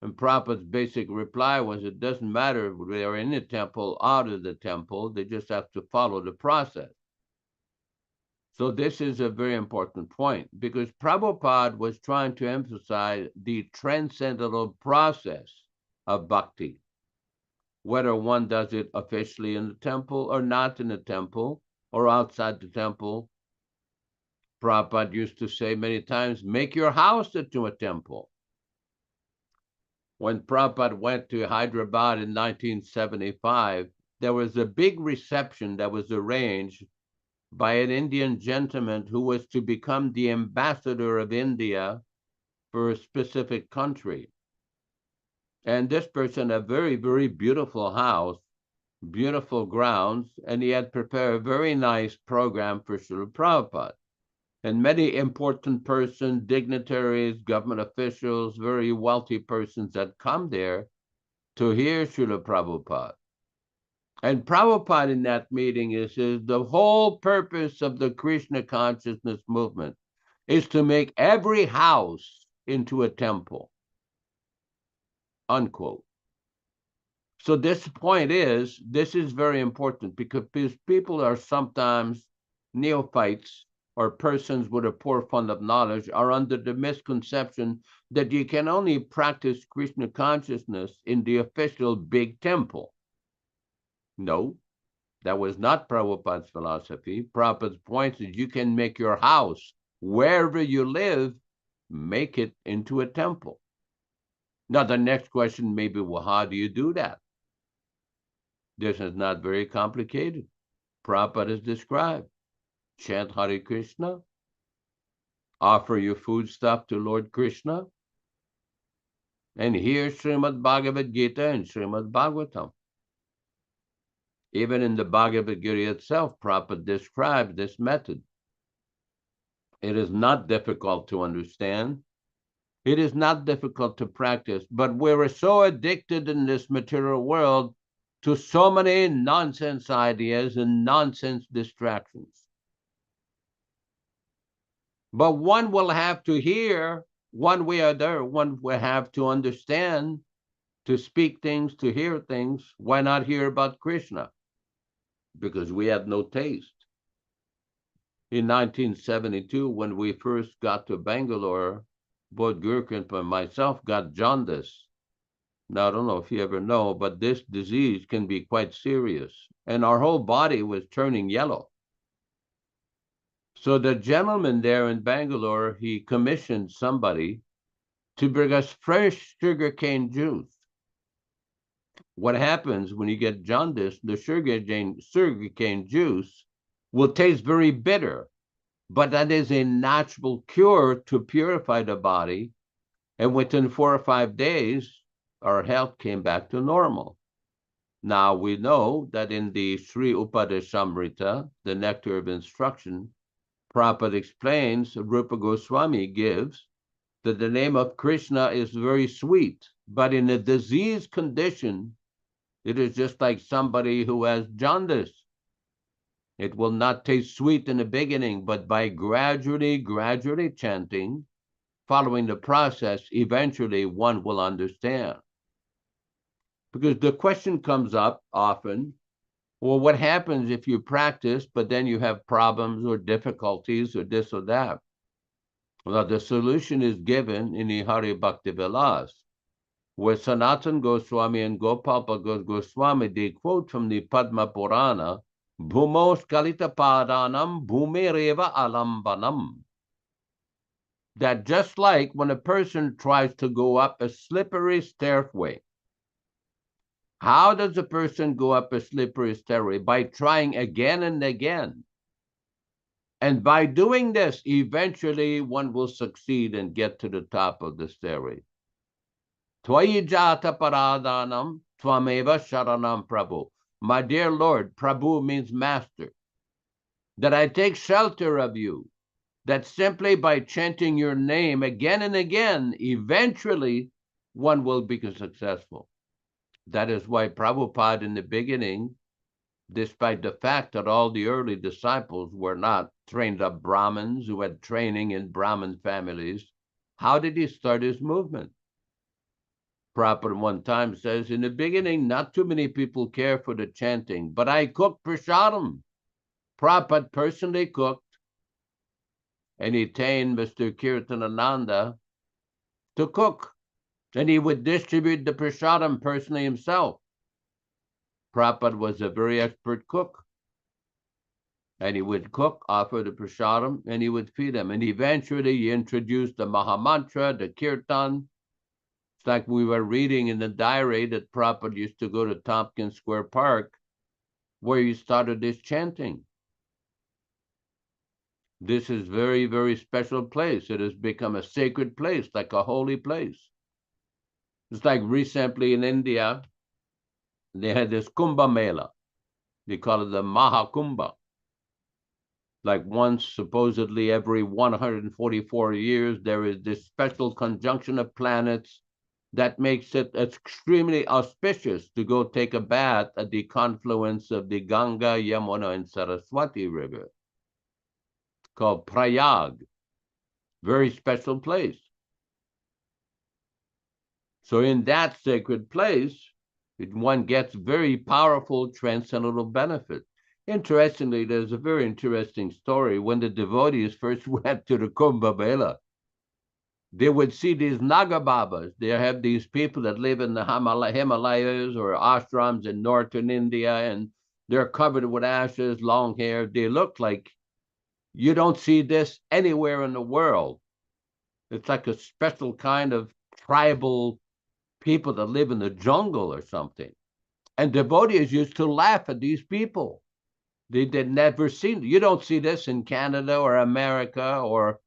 And Prabhupada's basic reply was, it doesn't matter if they're in the temple, out of the temple, they just have to follow the process. So this is a very important point, because Prabhupada was trying to emphasize the transcendental process of bhakti, whether one does it officially in the temple or not in the temple, or outside the temple. Prabhupada used to say many times, make your house into a temple. When Prabhupada went to Hyderabad in 1975, there was a big reception that was arranged by an Indian gentleman who was to become the ambassador of India for a specific country. And this person had a very, very beautiful house, beautiful grounds, and he had prepared a very nice program for Srila Prabhupada. And many important persons, dignitaries, government officials, very wealthy persons had come there to hear Srila Prabhupada. And Prabhupada in that meeting says the whole purpose of the Krishna consciousness movement is to make every house into a temple, unquote. So this point is, this is very important, because people are sometimes neophytes or persons with a poor fund of knowledge are under the misconception that you can only practice Krishna consciousness in the official big temple. No, that was not Prabhupada's philosophy. Prabhupada's point is you can make your house, wherever you live, make it into a temple. Now, the next question may be, well, how do you do that? This is not very complicated. Prabhupada has described. Chant Hare Krishna, offer your foodstuff to Lord Krishna, and hear Srimad Bhagavad Gita and Srimad Bhagavatam. Even in the Bhagavad Gita itself, Prabhupada described this method. It is not difficult to understand. It is not difficult to practice, but we're so addicted in this material world to so many nonsense ideas and nonsense distractions. But one will have to hear one way or the other. One will have to understand, to speak things, to hear things. Why not hear about Krishna? because we had no taste. In 1972, when we first got to Bangalore, both Gurkhan and myself got jaundice. Now, I don't know if you ever know, but this disease can be quite serious. And our whole body was turning yellow. So the gentleman there in Bangalore, he commissioned somebody to bring us fresh sugarcane juice. What happens when you get jaundice, the sugarcane juice will taste very bitter, but that is a natural cure to purify the body. And within 4 or 5 days, our health came back to normal. Now we know that in the Sri Upadeshamrita, the Nectar of Instruction, Prabhupada explains, Rupa Goswami gives, that the name of Krishna is very sweet, but in a disease condition, it is just like somebody who has jaundice. It will not taste sweet in the beginning, but by gradually chanting, following the process, eventually one will understand. Because the question comes up often, well, what happens if you practice, but then you have problems or difficulties or this or that? Well, the solution is given in the Hari Bhakti Vilas, where Sanatana Goswami and Gopal Bhagat Goswami, they quote from the Padma Purana, Bhumos Kalita Padanam Bhumireva Alambanam. That just like when a person tries to go up a slippery stairway, how does a person go up a slippery stairway? By trying again and again. And by doing this, eventually one will succeed and get to the top of the stairway. Twayi jata paradanam tvameva sharanam Prabhu. My dear Lord, Prabhu means master. That I take shelter of you. That simply by chanting your name again and again, eventually one will become successful. That is why Prabhupada in the beginning, despite the fact that all the early disciples were not trained up Brahmins who had training in Brahmin families, how did he start his movement? Prabhupada one time says, in the beginning, not too many people care for the chanting, but I cooked prasadam. Prabhupada personally cooked, and he trained Mr. Kirtanananda to cook. And he would distribute the prasadam personally himself. Prabhupada was a very expert cook. And he would cook, offer the prasadam, and he would feed them. And eventually he introduced the Mahamantra, the Kirtan. It's like we were reading in the diary that Prabhupada used to go to Tompkins Square Park, where he started this chanting. This is very, very special place. It has become a sacred place, like a holy place. It's like recently in India, they had this Kumbh Mela. They call it the Mahakumbha. Like once, supposedly every 144 years, there is this special conjunction of planets that makes it extremely auspicious to go take a bath at the confluence of the Ganga, Yamuna, and Saraswati River, called Prayag. Very special place. So in that sacred place, one gets very powerful transcendental benefit. Interestingly, there's a very interesting story. When the devotees first went to the Kumbh Mela, they would see these Naga Babas. They have these people that live in the Himalayas or ashrams in northern India, and they're covered with ashes, long hair. They look like you don't see this anywhere in the world. It's like a special kind of tribal people that live in the jungle or something. And devotees used to laugh at these people. They did never see, you don't see this in Canada or America or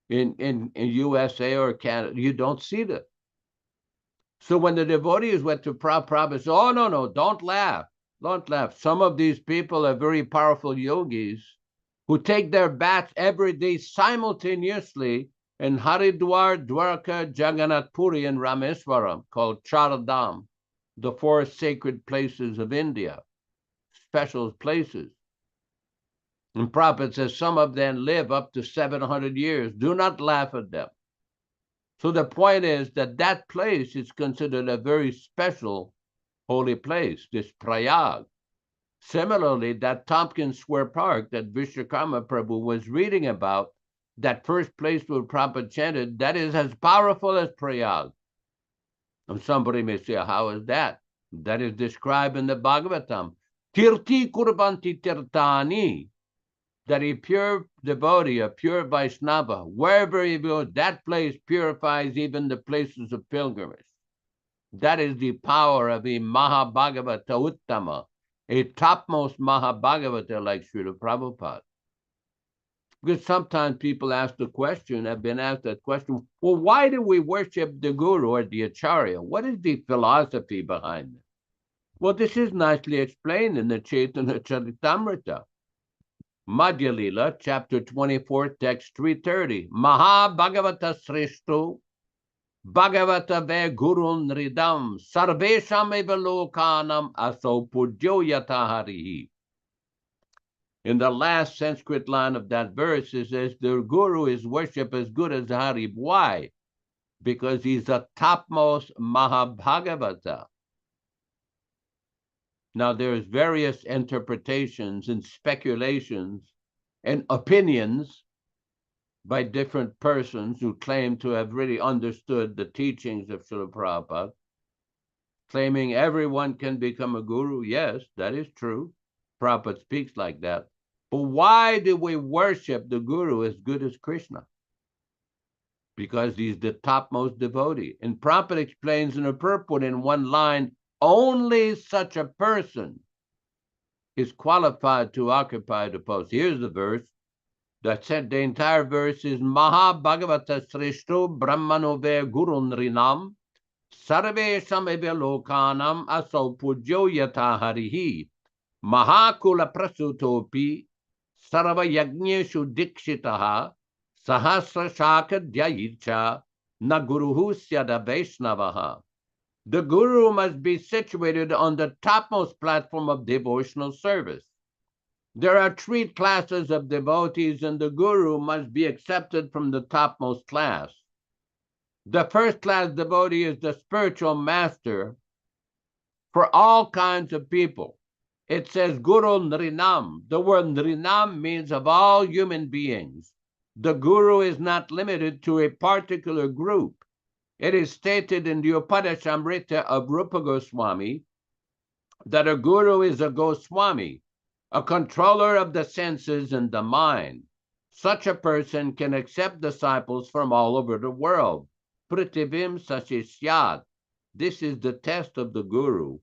in USA or Canada. You don't see that. So when the devotees went to Prabhupada, said, oh, no, don't laugh. Don't laugh. Some of these people are very powerful yogis who take their baths every day simultaneously in Haridwar, Dwarka, Jagannath Puri, and Rameswaram, called Charadham, the 4 sacred places of India, special places. And Prabhupada says some of them live up to 700 years. Do not laugh at them. So the point is that that place is considered a very special holy place, this Prayag. Similarly, that Tompkins Square Park that Vishwakarma Prabhu was reading about, that first place where Prabhupada chanted, that is as powerful as Prayag. And somebody may say, how is that? That is described in the Bhagavatam. Tirti kurbanti tirtani, that a pure devotee, a pure Vaishnava, wherever he goes, that place purifies even the places of pilgrimage. That is the power of a Mahabhagavata Uttama, a topmost Mahabhagavata like Srila Prabhupada. Because sometimes people ask the question, have been asked that question, well, why do we worship the Guru or the Acharya? What is the philosophy behind it? Well, this is nicely explained in the Chaitanya Charitamrita. Madhya Lila, chapter 24, text 330. Maha Bhagavata Srishto Bhagavata Ve Gurun Ridam Sarvesham Eva Lokanam Aso Pujyo Yataharihi. In the last Sanskrit line of that verse, it says, the Guru is worshipped as good as Hari. Why? Because he's the topmost Mahabhagavata. Now, there's various interpretations and speculations and opinions by different persons who claim to have really understood the teachings of Srila Prabhupada, claiming everyone can become a guru. Yes, that is true. Prabhupada speaks like that. But why do we worship the Guru as good as Krishna? Because he's the topmost devotee. And Prabhupada explains in a purport in one line, only such a person is qualified to occupy the post. Here's the verse. That said, the entire verse is Maha Bhagavata Srishto Brahmano Ve Gurun Rinam Sarve Sameve Lokanam Aso Pujyo Yata Harihi Mahakula Prasutopi Sarva Yagneshu Dikshitaha Sahasra Shaka Dhyayicha Naguruhu Syada Vaishnavaha. The Guru must be situated on the topmost platform of devotional service. There are three classes of devotees, and the Guru must be accepted from the topmost class. The first class devotee is the spiritual master for all kinds of people. It says Guru Nrinam. The word Nrinam means of all human beings. The Guru is not limited to a particular group. It is stated in the Upadeshamrita of Rupa Goswami that a Guru is a Goswami, a controller of the senses and the mind. Such a person can accept disciples from all over the world. Prithivim Sashisyat. This is the test of the Guru.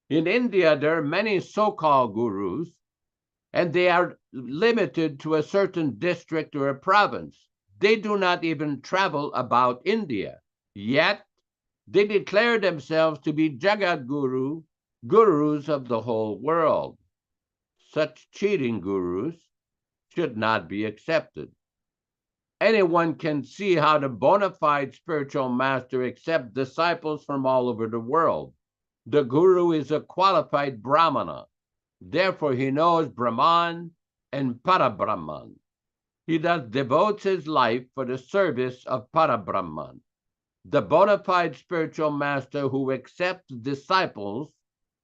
In India, there are many so-called gurus, and they are limited to a certain district or a province. They do not even travel about India. Yet, they declare themselves to be Jagat Guru, gurus of the whole world. Such cheating gurus should not be accepted. Anyone can see how the bona fide spiritual master accepts disciples from all over the world. The Guru is a qualified Brahmana. Therefore, he knows Brahman and Parabrahman. He thus devotes his life for the service of Parabrahman. The bona fide spiritual master who accepts disciples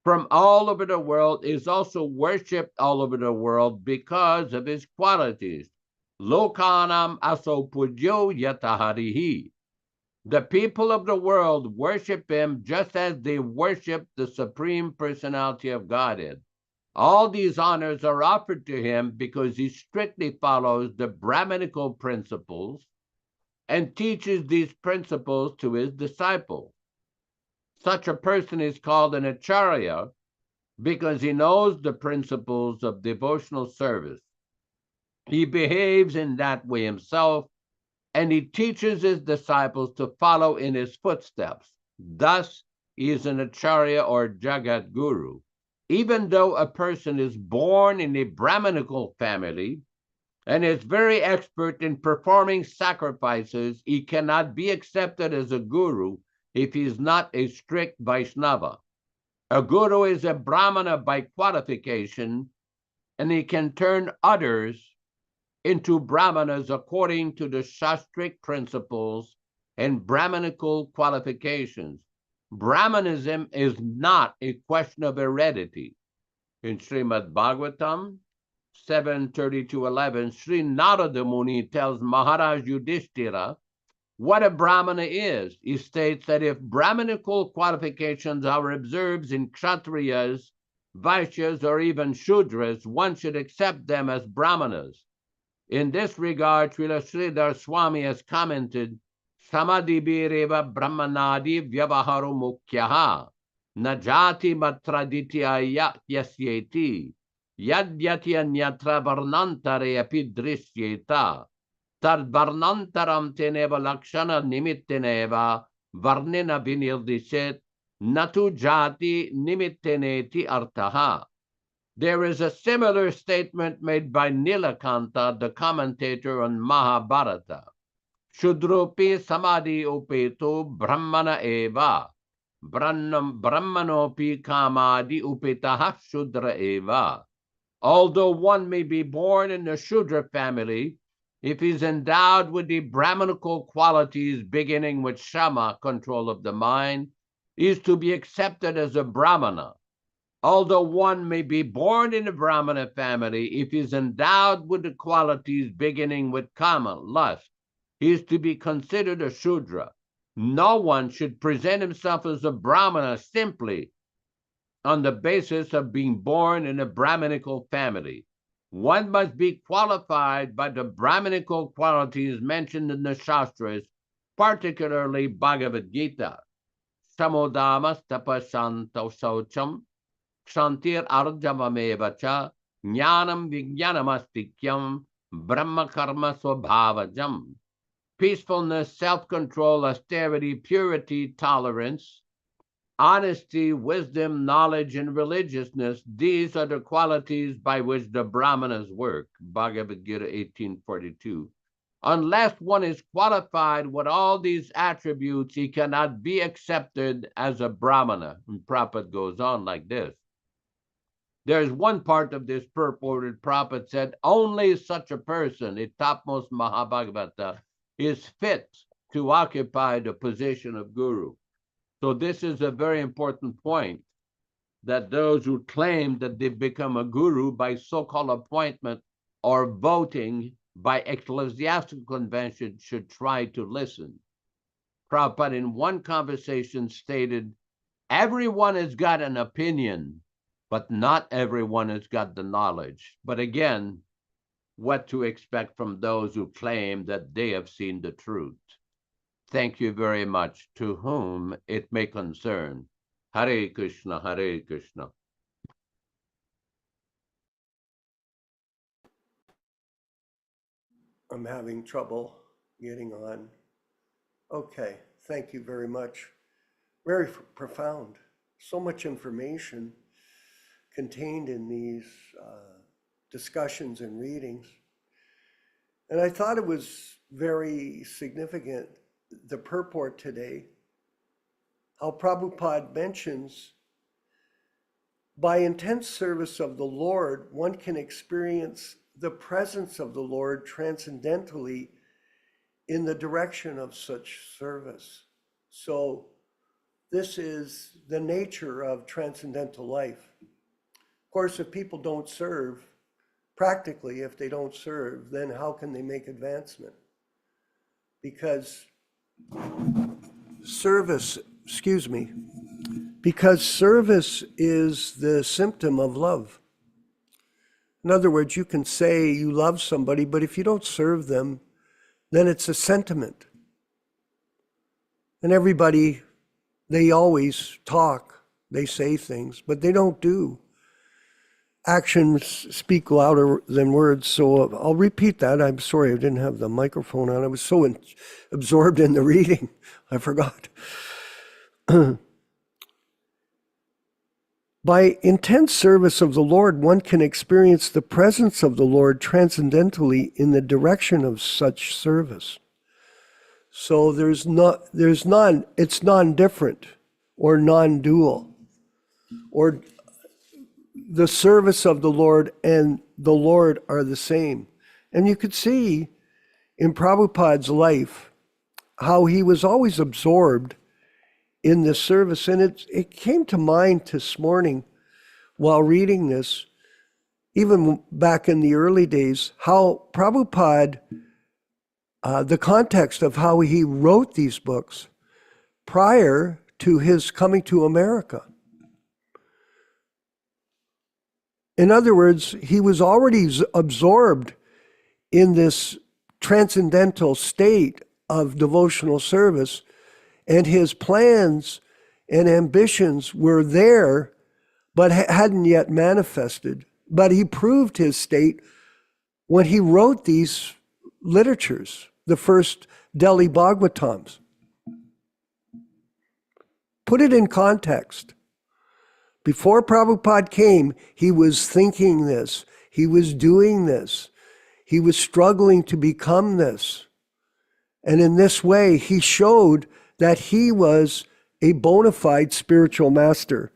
from all over the world is also worshipped all over the world because of his qualities. Lokanam aso pujyo yataharihi. The people of the world worship him just as they worship the Supreme Personality of Godhead. All these honors are offered to him because he strictly follows the Brahminical principles and teaches these principles to his disciples. Such a person is called an acharya because he knows the principles of devotional service. He behaves in that way himself, and he teaches his disciples to follow in his footsteps. Thus, he is an acharya or Jagat Guru. Even though a person is born in a Brahminical family and is very expert in performing sacrifices, he cannot be accepted as a guru if he is not a strict Vaishnava. A guru is a Brahmana by qualification, and he can turn others into Brahmanas according to the Shastric principles and Brahminical qualifications. Brahmanism is not a question of heredity. In Srimad Bhagavatam 7:32-11, Sri Nārada Muni tells Maharaj Yudhishthira what a Brahmana is. He states that if Brahmanical qualifications are observed in Kshatriyas, Vaishyas, or even Shudras, one should accept them as Brahmanas. In this regard, Srila Sridhar Swami has commented, Samadhibireva Brahmanadi Vyavaharu Mukhyaha Najati Matraditya Yasyeti Yadyati Anyatra Varnantare Api Drishyeta Tad Varnantaram Teneva Lakshana Nimitteneva Varnina Vinirdiset Natu Jati Nimitteneti Artaha. There is a similar statement made by Nilakanta, the commentator on Mahabharata. Shudrupi Samadhi Upeto Brahmana Eva. Brahmanopi Kamadi Upetaha Shudra Eva. Although one may be born in the Shudra family, if he's endowed with the Brahmanical qualities beginning with Shama, control of the mind, he is to be accepted as a Brahmana. Although one may be born in a Brahmana family, if he is endowed with the qualities beginning with Kama, lust, he is to be considered a Shudra. No one should present himself as a Brahmana simply on the basis of being born in a Brahmanical family. One must be qualified by the Brahmanical qualities mentioned in the Shastras, particularly Bhagavad Gita. Samodamas tapasanto saucham, Kshantir arjavamevacha, jnanam vijnanamastikyam, brahma karma swabhavajam. Peacefulness, self-control, austerity, purity, tolerance, honesty, wisdom, knowledge, and religiousness, these are the qualities by which the Brahmanas work. Bhagavad Gita 18:42. Unless one is qualified with all these attributes, he cannot be accepted as a Brahmana. And Prabhupada goes on like this. There's one part of this purported Prabhupada said, only such a person, in topmost Mahabhagavata, is fit to occupy the position of Guru. So this is a very important point, that those who claim that they've become a guru by so-called appointment or voting by ecclesiastical convention should try to listen. Prabhupada in one conversation stated, everyone has got an opinion, but not everyone has got the knowledge. But again, what to expect from those who claim that they have seen the truth. Thank you very much. To whom it may concern. Hare Krishna, Hare Krishna. I'm having trouble getting on. Okay, thank you very much. Very profound. So much information contained in these discussions and readings. And I thought it was very significant, the purport today, how Prabhupada mentions, by intense service of the Lord, one can experience the presence of the Lord transcendentally in the direction of such service. So this is the nature of transcendental life. Of course, if people don't serve, practically, if they don't serve, then how can they make advancement? Because service is the symptom of love. In other words, you can say you love somebody, but if you don't serve them, then it's a sentiment. And everybody, they always talk, they say things, but they don't do. Actions speak louder than words. So I'll repeat that. I'm sorry, I didn't have the microphone on. I was so absorbed in the reading, I forgot. By intense service of the Lord, one can experience the presence of the Lord transcendentally in the direction of such service. So it's non-different or non-dual, or the service of the Lord and the Lord are the same. And you could see in Prabhupada's life how he was always absorbed in this service. And it came to mind this morning while reading this, even back in the early days, how Prabhupada, the context of how he wrote these books prior to his coming to America. In other words, he was already absorbed in this transcendental state of devotional service, and his plans and ambitions were there, but hadn't yet manifested. But he proved his state when he wrote these literatures, the first Delhi Bhagavatams. Put it in context. Before Prabhupada came, he was thinking this. He was doing this. He was struggling to become this. And in this way, he showed that he was a bona fide spiritual master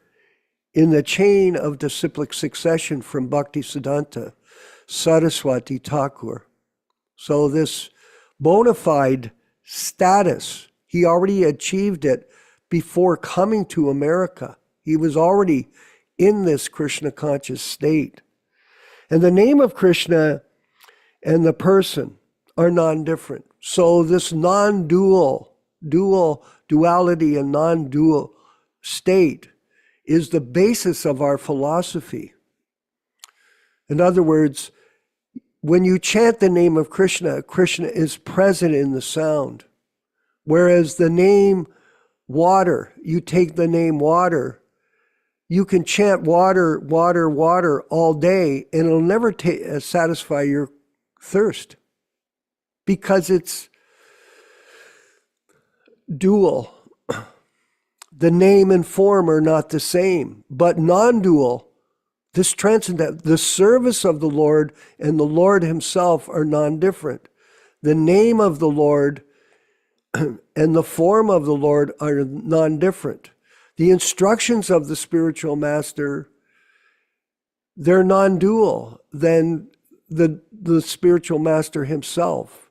in the chain of disciplic succession from Bhaktisiddhanta Saraswati Thakur. So this bona fide status, he already achieved it before coming to America. He was already in this Krishna conscious state. And the name of Krishna and the person are non-different. So this non-dual, duality and non-dual state is the basis of our philosophy. In other words, when you chant the name of Krishna, Krishna is present in the sound. Whereas the name water, you take the name water, you can chant water, water, water all day, and it'll never satisfy your thirst because it's dual. The name and form are not the same, but non-dual, this transcendent, the service of the Lord and the Lord himself are non-different. The name of the Lord and the form of the Lord are non-different. The instructions of the spiritual master, they're non-dual than the spiritual master himself.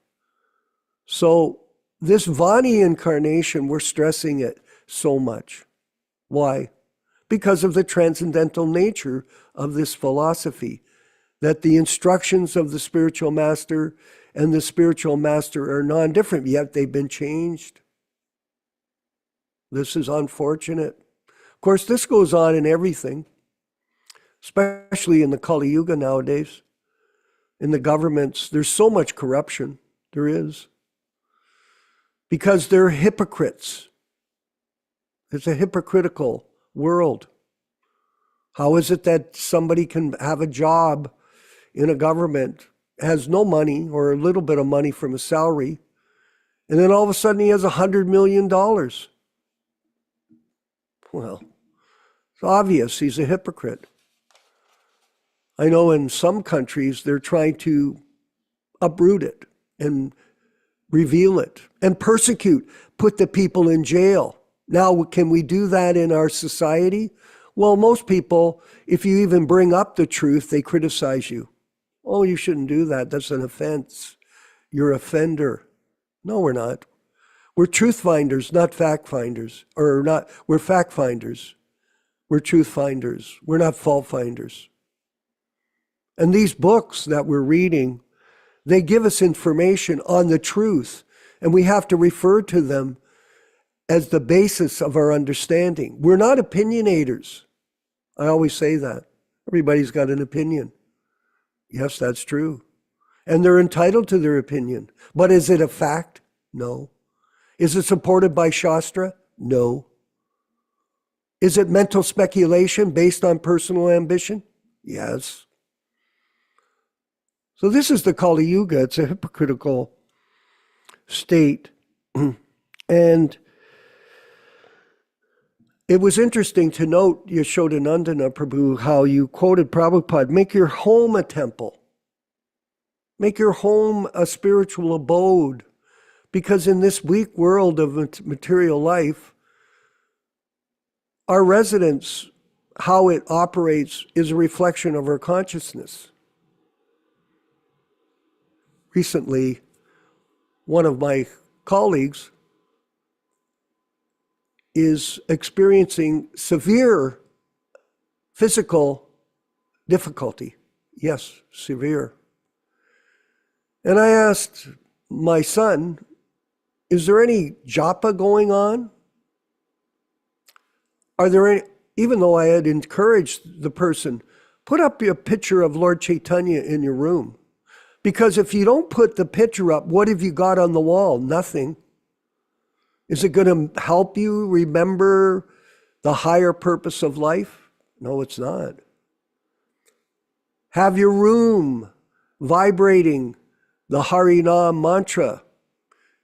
So this Vani incarnation, we're stressing it so much. Why? Because of the transcendental nature of this philosophy, that the instructions of the spiritual master and the spiritual master are non-different, yet they've been changed. This is unfortunate. Of course, this goes on in everything, especially in the Kali Yuga nowadays. In the governments, there's so much corruption. There is. Because they're hypocrites. It's a hypocritical world. How is it that somebody can have a job in a government, has no money or a little bit of money from a salary, and then all of a sudden he has $100 million? Well, it's obvious he's a hypocrite. I know in some countries they're trying to uproot it and reveal it and persecute, put the people in jail. Now, can we do that in our society? Well, most people, if you even bring up the truth, they criticize you. Oh, you shouldn't do that. That's an offense. You're an offender. No, we're not. We're truth finders, not fact finders. We're fact finders. We're truth finders. We're not fault finders. And these books that we're reading, they give us information on the truth, and we have to refer to them as the basis of our understanding. We're not opinionators. I always say that. Everybody's got an opinion. Yes, that's true. And they're entitled to their opinion. But is it a fact? No. Is it supported by Shastra? No. Is it mental speculation based on personal ambition? Yes. So this is the Kali Yuga. It's a hypocritical state. And it was interesting to note, Yashodanandana Prabhu, how you quoted Prabhupada, make your home a temple. Make your home a spiritual abode. Because in this weak world of material life, our residence, how it operates, is a reflection of our consciousness. Recently, one of my colleagues is experiencing severe physical difficulty. Yes, severe. And I asked my son, is there any japa going on? Are there any, even though I had encouraged the person, put up a picture of Lord Chaitanya in your room. Because if you don't put the picture up, what have you got on the wall? Nothing. Is it going to help you remember the higher purpose of life? No, it's not. Have your room vibrating the Harinam mantra.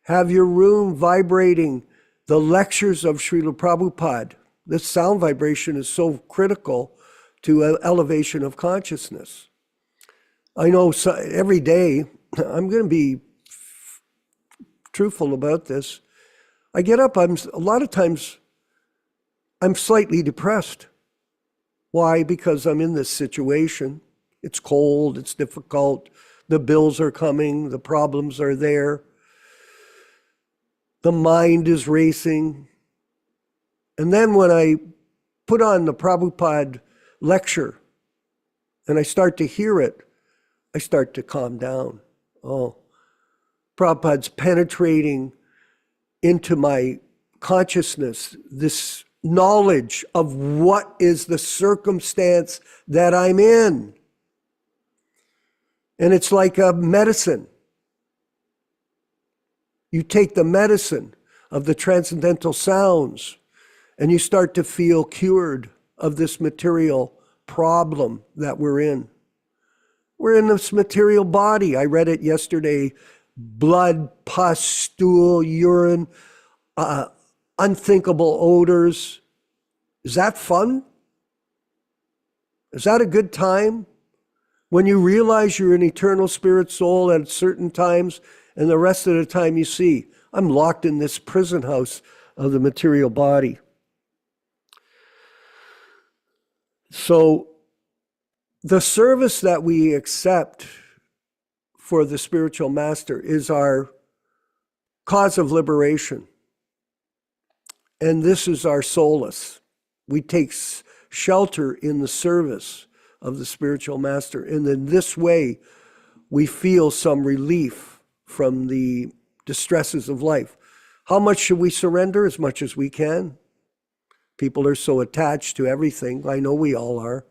Have your room vibrating the lectures of Srila Prabhupada. This sound vibration is so critical to elevation of consciousness. I know every day, I'm going to be truthful about this. I get up, a lot of times, I'm slightly depressed. Why? Because I'm in this situation. It's cold, it's difficult, the bills are coming, the problems are there. The mind is racing. And then when I put on the Prabhupada lecture and I start to hear it, I start to calm down. Oh, Prabhupada's penetrating into my consciousness, this knowledge of what is the circumstance that I'm in. And it's like a medicine. You take the medicine of the transcendental sounds and you start to feel cured of this material problem that we're in. We're in this material body. I read it yesterday. Blood, pus, stool, urine, unthinkable odors. Is that fun? Is that a good time? When you realize you're an eternal spirit soul at certain times, and the rest of the time you see, I'm locked in this prison house of the material body. So the service that we accept for the spiritual master is our cause of liberation. And this is our solace. We take shelter in the service of the spiritual master. And in this way, we feel some relief from the distresses of life. How much should we surrender? As much as we can. People are so attached to everything. I know we all are.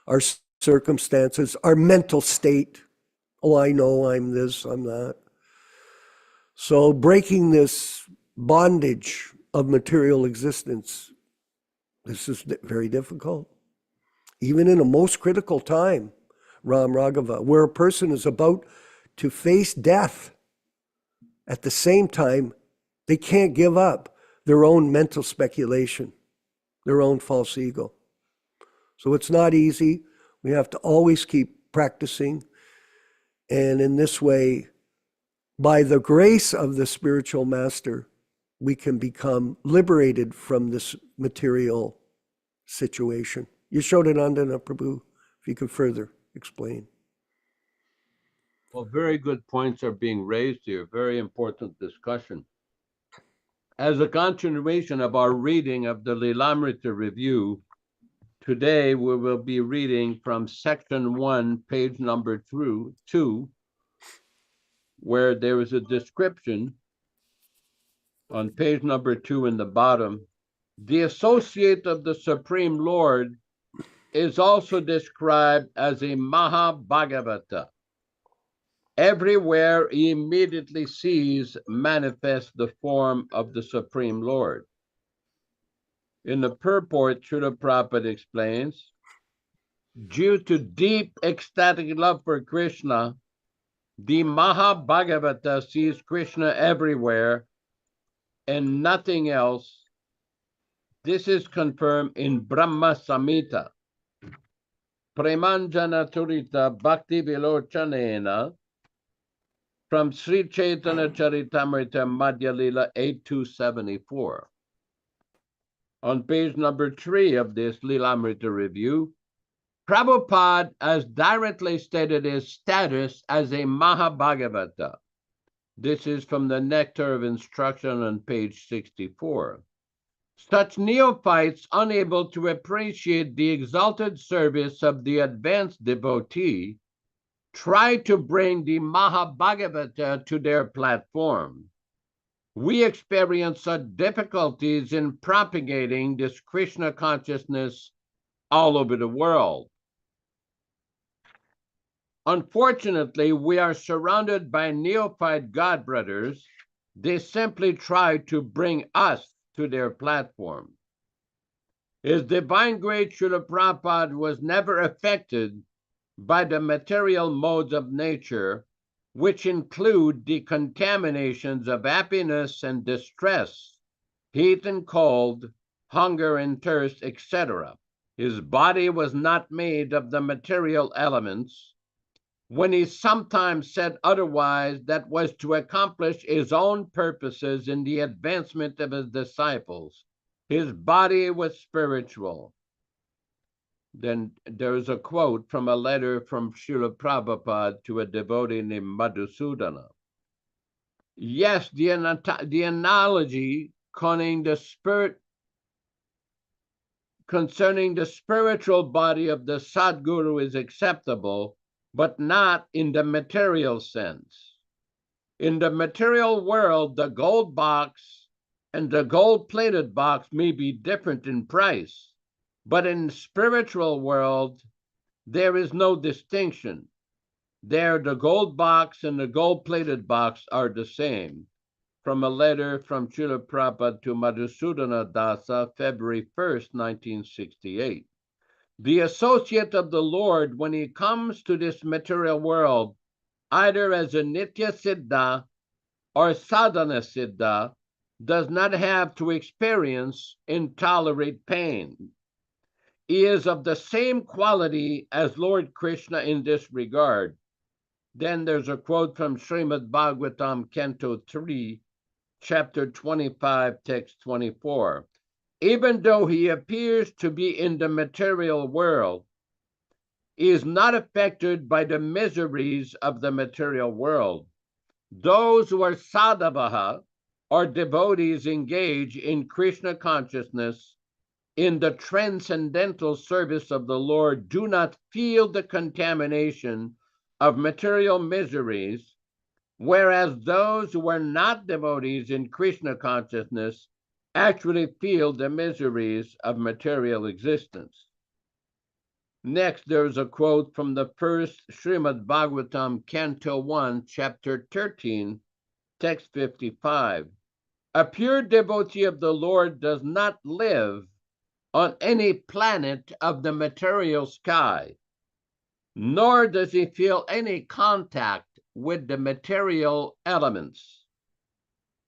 Our circumstances, our mental state. Oh, I know I'm this, I'm that. So breaking this bondage of material existence, this is very difficult. Even in a most critical time, Ram Raghava, where a person is about to face death, at the same time, they can't give up their own mental speculation, their own false ego. So it's not easy. We have to always keep practicing. And in this way, by the grace of the spiritual master, we can become liberated from this material situation. Yashodanandana Prabhu, if you could further explain. Well, very good points are being raised here. Very important discussion. As a continuation of our reading of the Lilamrita Review, today we will be reading from section 1, page number 2, where there is a description on page number 2 in the bottom. The associate of the Supreme Lord is also described as a Mahabhagavata. Everywhere he immediately sees manifest the form of the Supreme Lord. In the purport, Srila Prabhupada explains, due to deep ecstatic love for Krishna, the Mahabhagavata sees Krishna everywhere and nothing else. This is confirmed in Brahma Samhita. Premanjana Turita Bhakti Vilochanena from Sri Chaitanya Charitamrita Madhya Lila 8274. On page number 3 of this Lilamrita Review, Prabhupada has directly stated his status as a Mahabhagavata. This is from the Nectar of Instruction on page 64. Such neophytes, unable to appreciate the exalted service of the advanced devotee, try to bring the Mahabhagavata to their platform. We experience such difficulties in propagating this Krishna consciousness all over the world. Unfortunately, we are surrounded by neophyte godbrothers. They simply try to bring us to their platform. His divine grace, Srila Prabhupada, was never affected by the material modes of nature, which include the contaminations of happiness and distress, heat and cold, hunger and thirst, etc. His body was not made of the material elements. When he sometimes said otherwise, that was to accomplish his own purposes in the advancement of his disciples. His body was spiritual. Then there's a quote from a letter from Srila Prabhupada to a devotee named Madhusudana. Yes, the analogy concerning the spiritual body of the Sadguru is acceptable, but not in the material sense. In the material world, the gold box and the gold-plated box may be different in price, but in the spiritual world, there is no distinction. There, the gold box and the gold-plated box are the same. From a letter from Srila Prabhupada to Madhusudana Dasa, February 1st, 1968. The associate of the Lord, when he comes to this material world, either as a Nitya Siddha or Sadhana Siddha, does not have to experience and tolerate pain. He is of the same quality as Lord Krishna in this regard. Then there's a quote from Srimad Bhagavatam, Canto 3, Chapter 25, Text 24. Even though he appears to be in the material world, he is not affected by the miseries of the material world. Those who are sadhavaha, or devotees engaged in Krishna consciousness, in the transcendental service of the Lord, do not feel the contamination of material miseries, whereas those who are not devotees in Krishna consciousness actually feel the miseries of material existence. Next, there's a quote from the first Srimad Bhagavatam, Canto 1, Chapter 13, Text 55. A pure devotee of the Lord does not live on any planet of the material sky, nor does he feel any contact with the material elements.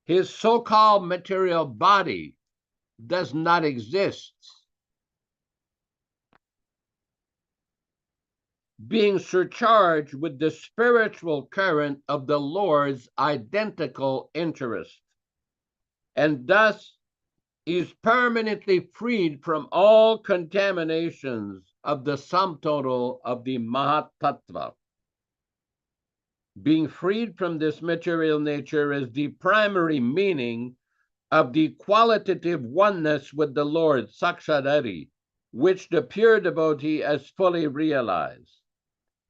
His so-called material body does not exist. Being surcharged with the spiritual current of the Lord's identical interest, and thus is permanently freed from all contaminations of the sum total of the Mahatattva. Being freed from this material nature is the primary meaning of the qualitative oneness with the Lord, Sakshadari, which the pure devotee has fully realized.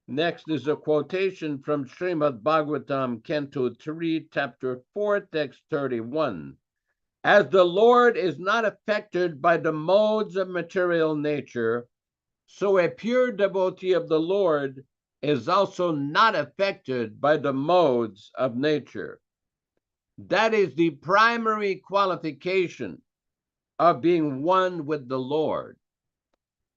Next is a quotation from Srimad Bhagavatam, Canto 3, Chapter 4, Text 31. As the Lord is not affected by the modes of material nature, so a pure devotee of the Lord is also not affected by the modes of nature. That is the primary qualification of being one with the Lord.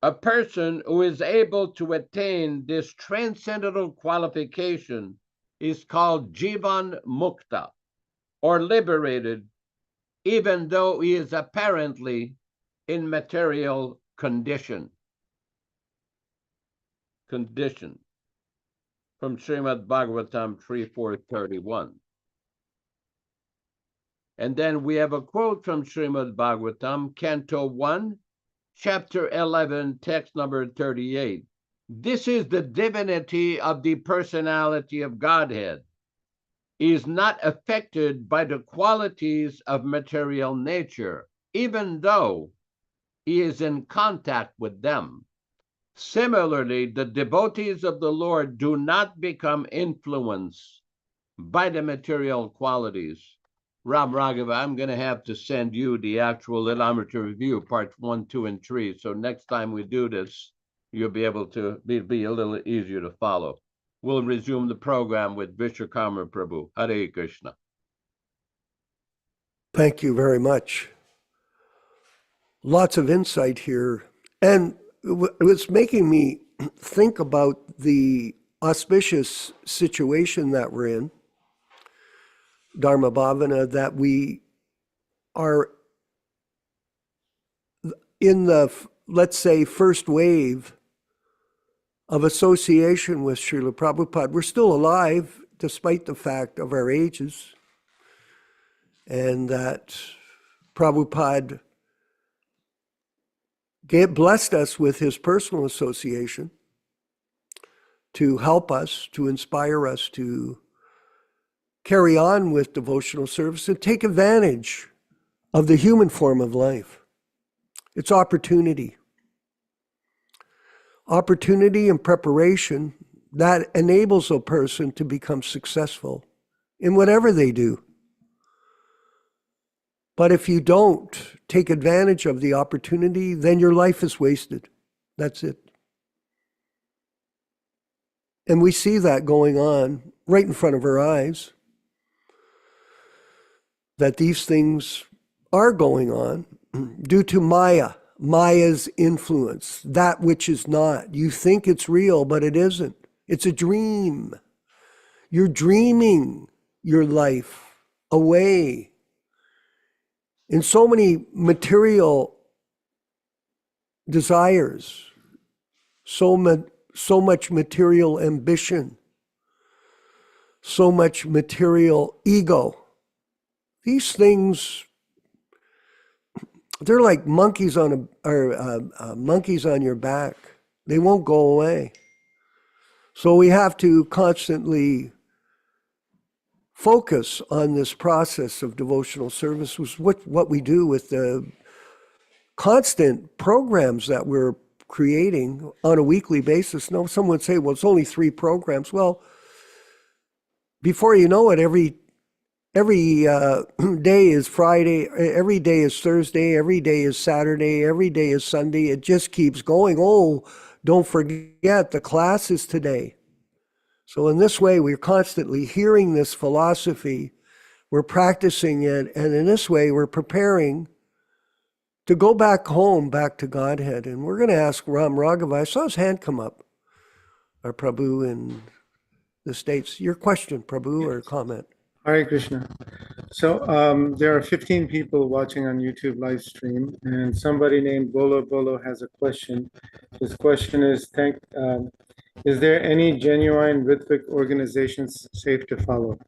A person who is able to attain this transcendental qualification is called Jivan Mukta, or liberated, even though he is apparently in material condition. From Srimad Bhagavatam 3.4.31. And then we have a quote from Srimad Bhagavatam, Canto 1, Chapter 11, Text number 38. This is the divinity of the personality of Godhead. He is not affected by the qualities of material nature. even though he is in contact with them. Similarly, the devotees of the Lord do not become influenced by the material qualities. Ram Raghava, I'm going to have to send you the actual Lilamrita Review, parts 1, 2, and 3. So next time we do this, you'll be able to be a little easier to follow. We'll resume the program with Vishwakarma Prabhu. Hare Krishna. Thank you very much. Lots of insight here. And it was making me think about the auspicious situation that we're in, Dharma Bhavana, that we are in the, let's say, first wave of association with Srila Prabhupada. We're still alive despite the fact of our ages, and that Prabhupada blessed us with his personal association to help us, to inspire us to carry on with devotional service and take advantage of the human form of life. It's opportunity. Opportunity and preparation that enables a person to become successful in whatever they do. But if you don't take advantage of the opportunity, then your life is wasted. That's it. And we see that going on right in front of our eyes, that these things are going on due to Maya, Maya's influence, that which is not. You think it's real, but it isn't. It's a dream. You're dreaming your life away in so many material desires, so much material ambition, so much material ego. These things, they're like monkeys on monkeys on your back. They won't go away. So we have to constantly focus on this process of devotional service, was what we do with the constant programs that we're creating on a weekly basis. No, someone would say, well, it's only 3 programs. Well, before you know it, every day is Friday, every day is Thursday, every day is Saturday, every day is Sunday. It just keeps going. Oh, don't forget, the class is today. So in this way, we're constantly hearing this philosophy, we're practicing it, and in this way, we're preparing to go back home, back to Godhead. And we're going to ask Ram Raghava. I saw his hand come up, our Prabhu in the States. Your question, Prabhu, or comment? Hare Krishna. So there are 15 people watching on YouTube live stream, and somebody named Bolo Bolo has a question. His question is, is there any genuine Ritvik organizations safe to follow?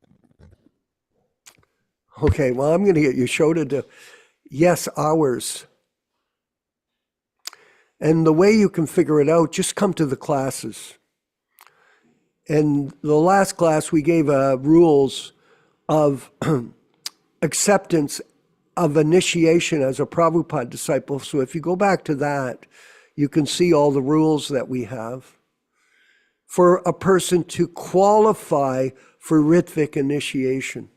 Okay, well, I'm going to get Yashoda to, yes, ours. And the way you can figure it out, just come to the classes. And the last class, we gave rules of acceptance of initiation as a Prabhupada disciple. So if you go back to that, you can see all the rules that we have for a person to qualify for Ritvik initiation.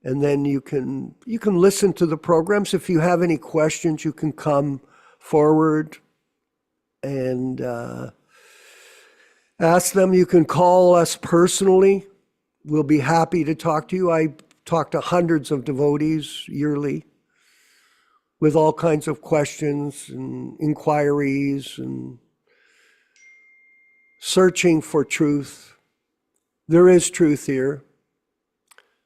And then you can listen to the programs. If you have any questions, you can come forward and ask them. You can call us personally. We'll be happy to talk to you. I talk to hundreds of devotees yearly with all kinds of questions and inquiries and searching for truth. There is truth here.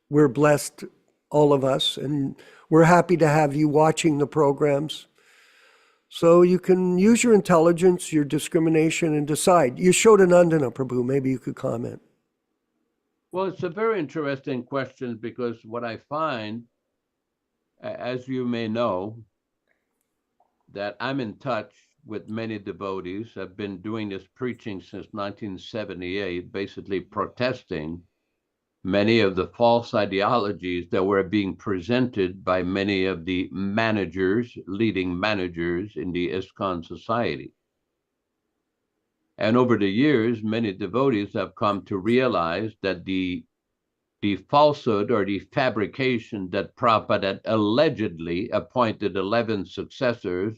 We're blessed, all of us, and we're happy to have you watching the programs. So you can use your intelligence, your discrimination, and decide. Yashodanandana, Prabhu, maybe you could comment. Well, it's a very interesting question, because what I find, as you may know, that I'm in touch with many devotees. I've been doing this preaching since 1978, basically protesting many of the false ideologies that were being presented by many of the managers, leading managers in the ISKCON society. And over the years, many devotees have come to realize that the falsehood or the fabrication that Prabhupada had allegedly appointed 11 successors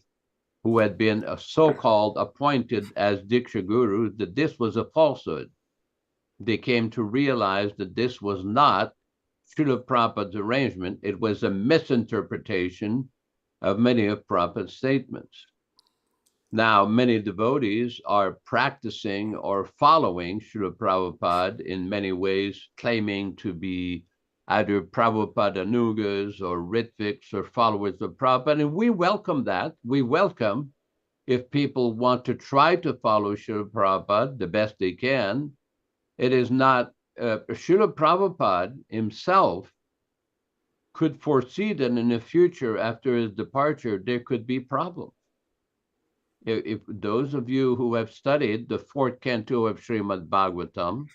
who had been so-called appointed as Diksha Gurus, that this was a falsehood. They came to realize that this was not Srila Prabhupada's arrangement. It was a misinterpretation of many of Prabhupada's statements. Now, many devotees are practicing or following Srila Prabhupada in many ways, claiming to be either Prabhupada Anugas or Ritviks or followers of Prabhupada, and we welcome that. We welcome if people want to try to follow Srila Prabhupada the best they can. It is not, Srila Prabhupada himself could foresee that in the future, after his departure, there could be problems. If those of you who have studied the 4th canto of Srimad Bhagavatam,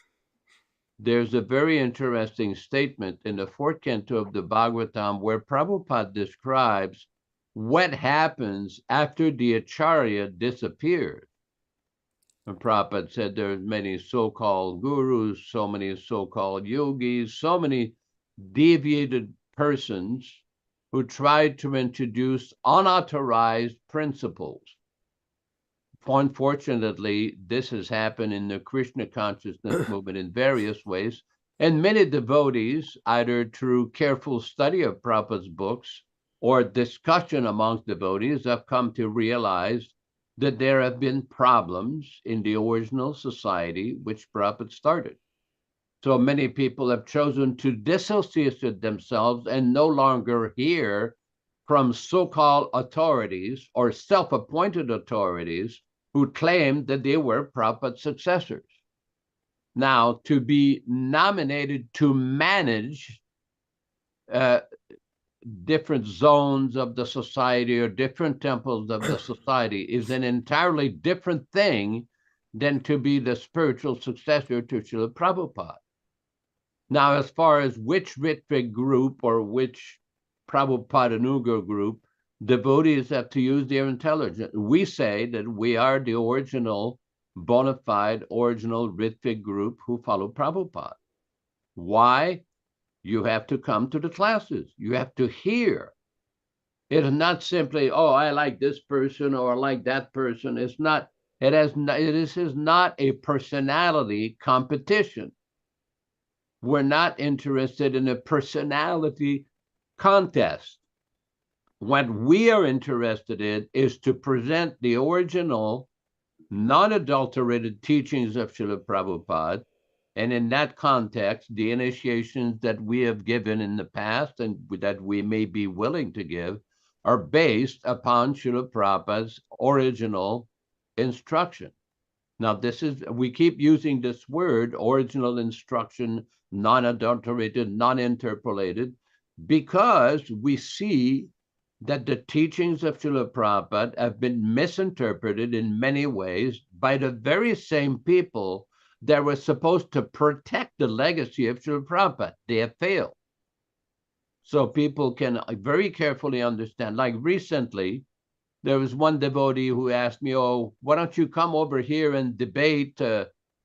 there's a very interesting statement in the 4th canto of the Bhagavatam where Prabhupada describes what happens after the Acharya disappears. And Prabhupada said there's many so-called gurus, so many so-called yogis, so many deviated persons who tried to introduce unauthorized principles. Unfortunately, this has happened in the Krishna consciousness movement in various ways, and many devotees, either through careful study of Prabhupada's books or discussion amongst devotees, have come to realize that there have been problems in the original society which Prabhupada started. So many people have chosen to dissociate themselves and no longer hear from so-called authorities or self-appointed authorities who claimed that they were Prabhupada's successors. Now, to be nominated to manage different zones of the society or different temples of the society is an entirely different thing than to be the spiritual successor to Srila Prabhupada. Now, as far as which Ritvik group or which Prabhupada Anuga group, devotees have to use their intelligence. We say that we are the original, bona fide, original Ritvik group who follow Prabhupada. Why? You have to come to the classes. You have to hear. It is not simply, oh, I like this person or I like that person. It's not, this is not a personality competition. We're not interested in a personality contest. What we are interested in is to present the original, non-adulterated teachings of Srila Prabhupada. And in that context, the initiations that we have given in the past and that we may be willing to give are based upon Srila Prabhupada's original instruction. Now, we keep using this word, original instruction, non-adulterated, non-interpolated, because we see that the teachings of Srila Prabhupada have been misinterpreted in many ways by the very same people that were supposed to protect the legacy of Srila Prabhupada. They have failed. So people can very carefully understand. Like recently, there was one devotee who asked me, oh, why don't you come over here and debate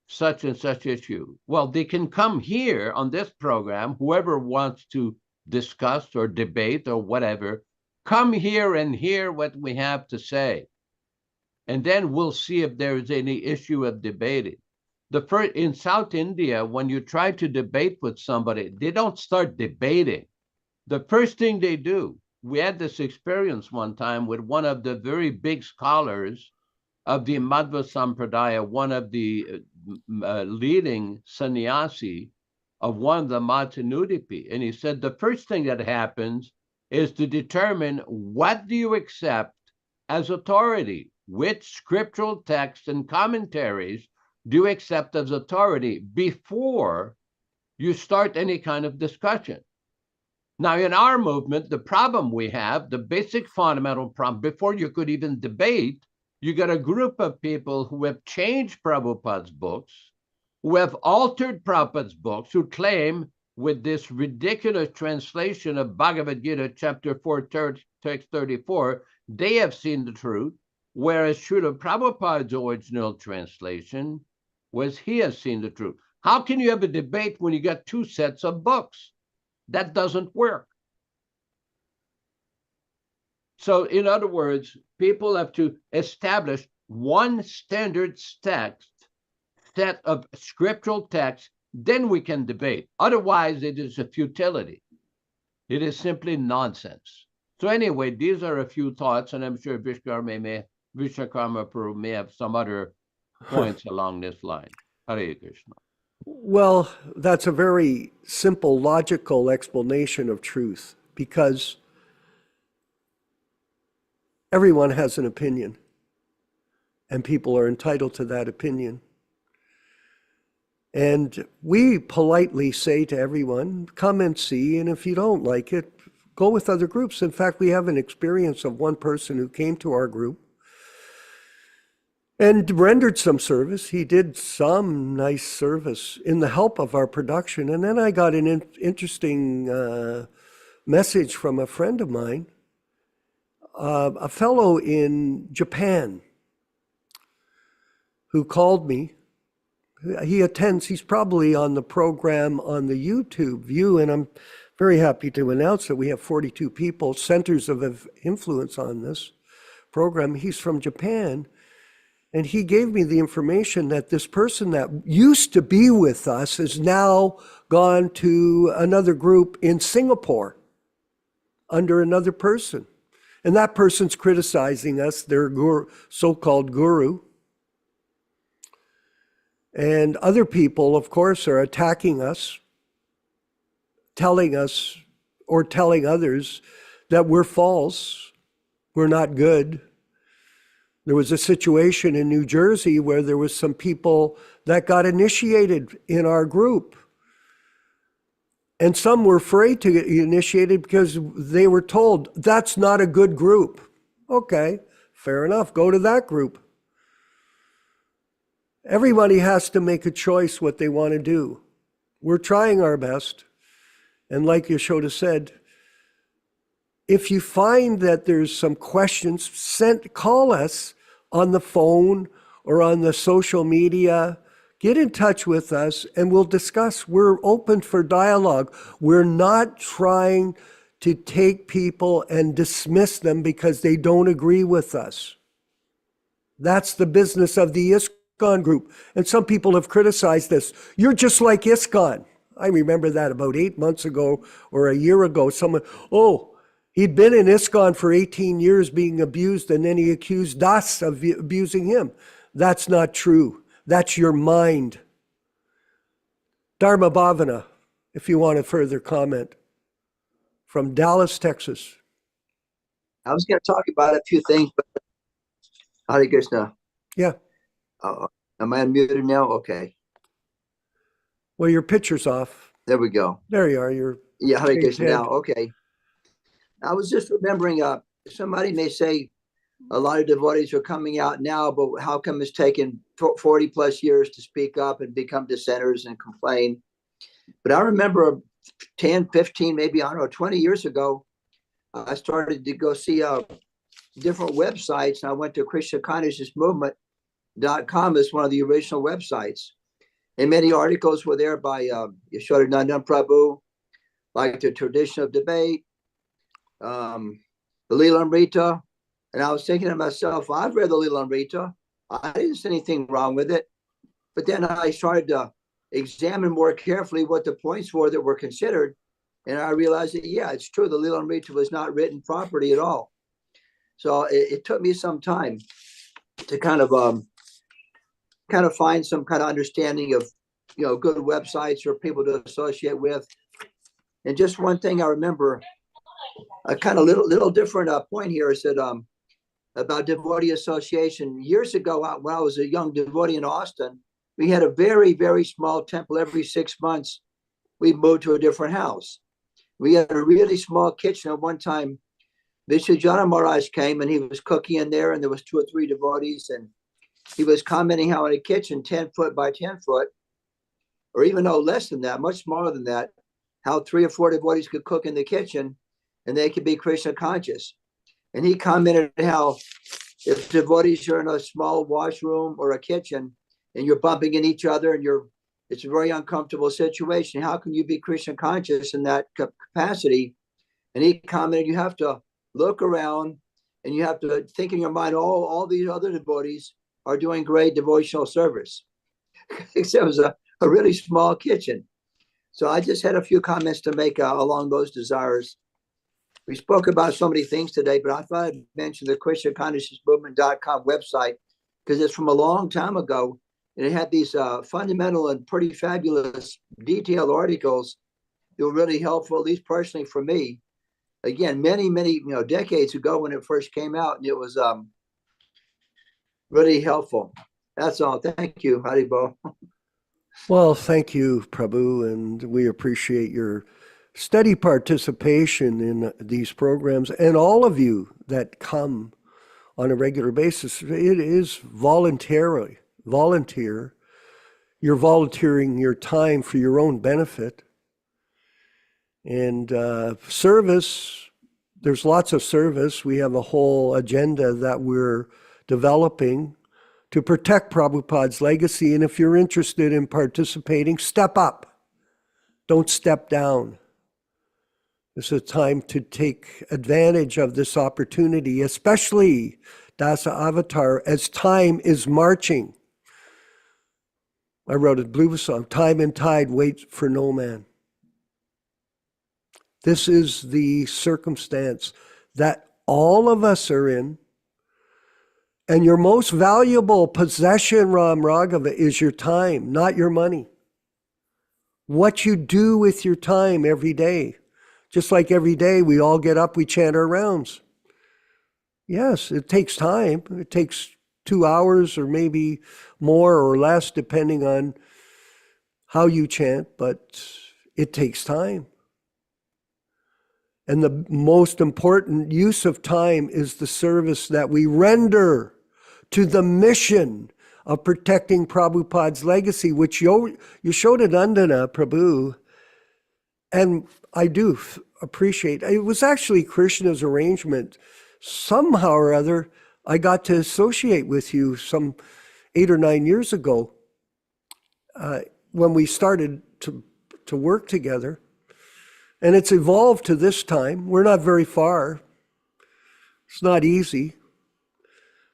such and such issue? Well, they can come here on this program, whoever wants to discuss or debate or whatever, come here and hear what we have to say. And then we'll see if there is any issue of debating. In South India, when you try to debate with somebody, they don't start debating. The first thing they do, we had this experience one time with one of the very big scholars of the Madhva Sampradaya, one of the leading sannyasi of one of the Mathanudipi. And he said, the first thing that happens is to determine what do you accept as authority, which scriptural texts and commentaries do you accept as authority before you start any kind of discussion. Now, in our movement, the problem we have, the basic fundamental problem, before you could even debate, you got a group of people who have changed Prabhupada's books, who have altered Prabhupada's books, who claim with this ridiculous translation of Bhagavad Gita, chapter 4, text 34, they have seen the truth, whereas Srila Prabhupada's original translation was he has seen the truth. How can you have a debate when you got two sets of books? That doesn't work. So in other words, people have to establish one standard text, set of scriptural text, then we can debate. Otherwise, it is a futility. It is simply nonsense. So anyway, these are a few thoughts, and I'm sure Vishwakarma Prabhu may have some other points along this line. Hare Krishna. Well, that's a very simple, logical explanation of truth, because everyone has an opinion, and people are entitled to that opinion. And we politely say to everyone, come and see, and if you don't like it, go with other groups. In fact, we have an experience of one person who came to our group and rendered some service. He did some nice service in the help of our production. And then I got an interesting message from a friend of mine, a fellow in Japan, who called me. He attends, he's probably on the program on the YouTube view, and I'm very happy to announce that we have 42 people, centers of influence on this program. He's from Japan, and he gave me the information that this person that used to be with us has now gone to another group in Singapore under another person. And that person's criticizing us, their so-called guru. And other people, of course, are attacking us, telling us or telling others that we're false, we're not good. There was a situation in New Jersey where there was some people that got initiated in our group. And some were afraid to get initiated because they were told, that's not a good group. Okay, fair enough, go to that group. Everybody has to make a choice what they want to do. We're trying our best. And like Yashoda said, if you find that there's some questions, call us on the phone or on the social media. Get in touch with us and we'll discuss. We're open for dialogue. We're not trying to take people and dismiss them because they don't agree with us. That's the business of the ISKCON group. And some people have criticized this. You're just like ISKCON. I remember that about 8 months ago or a year ago. Someone, he'd been in ISKCON for 18 years being abused, and then he accused us of abusing him. That's not true. That's your mind. Dharma Bhavana, if you want a further comment, from Dallas, Texas. I was going to talk about a few things, but Hare Krishna. Yeah. Am I unmuted now? Okay. Well, your picture's off. There we go. There you are. Yeah, Hare Krishna now. Okay. I was just remembering, somebody may say a lot of devotees are coming out now, but how come it's taken 40 plus years to speak up and become dissenters and complain? But I remember 10, 15, maybe, 20 years ago, I started to go see different websites. And I went to KrishnaConsciousnessMovement.com as one of the original websites. And many articles were there by Yashodananda Prabhu, like the tradition of debate, the Leelamrita. And I was thinking to myself, I've read the Leelamrita. I didn't see anything wrong with it. But then I started to examine more carefully what the points were that were considered. And I realized that, yeah, it's true. The Leelamrita was not written properly at all. So it took me some time to kind of find some kind of understanding of, good websites or people to associate with. And just one thing I remember, a kind of little different point here is that about devotee association. Years ago, when I was a young devotee in Austin, we had a very, very small temple. Every 6 months, we moved to a different house. We had a really small kitchen. At one time, Vishwajana Maharaj came and he was cooking in there, and there was 2 or 3 devotees, and he was commenting how in a kitchen 10 foot by 10 foot, or even no less than that, much smaller than that, how 3 or 4 devotees could cook in the kitchen and they could be Krishna conscious. And he commented how if devotees are in a small washroom or a kitchen and you're bumping in each other and it's a very uncomfortable situation, how can you be Krishna conscious in that capacity? And he commented, you have to look around and you have to think in your mind, all these other devotees are doing great devotional service. Except it was a really small kitchen. So I just had a few comments to make along those desires. We spoke about so many things today, but I thought I'd mention the KrishnaConsciousNessMovement.com website because it's from a long time ago. And it had these fundamental and pretty fabulous detailed articles that were really helpful, at least personally for me. Again, many, decades ago when it first came out, and it was really helpful. That's all. Thank you, Haribo. Well, thank you, Prabhu, and we appreciate your steady participation in these programs and all of you that come on a regular basis. It is volunteer. You're volunteering your time for your own benefit. And service, there's lots of service. We have a whole agenda that we're developing to protect Prabhupada's legacy. And if you're interested in participating, step up. Don't step down. It's a time to take advantage of this opportunity, especially Dasa Avatar, as time is marching. I wrote a blues song, Time and Tide Wait for No Man. This is the circumstance that all of us are in. And your most valuable possession, Ram Raghava, is your time, not your money. What you do with your time every day. Just like every day we all get up, we chant our rounds. Yes, it takes time. It takes 2 hours or maybe more or less depending on how you chant, but it takes time. And the most important use of time is the service that we render to the mission of protecting Prabhupada's legacy, which Yashodanandana Prabhu, and I do appreciate, it was actually Krishna's arrangement. Somehow or other, I got to associate with you some 8 or 9 years ago when we started to work together. And it's evolved to this time. We're not very far. It's not easy.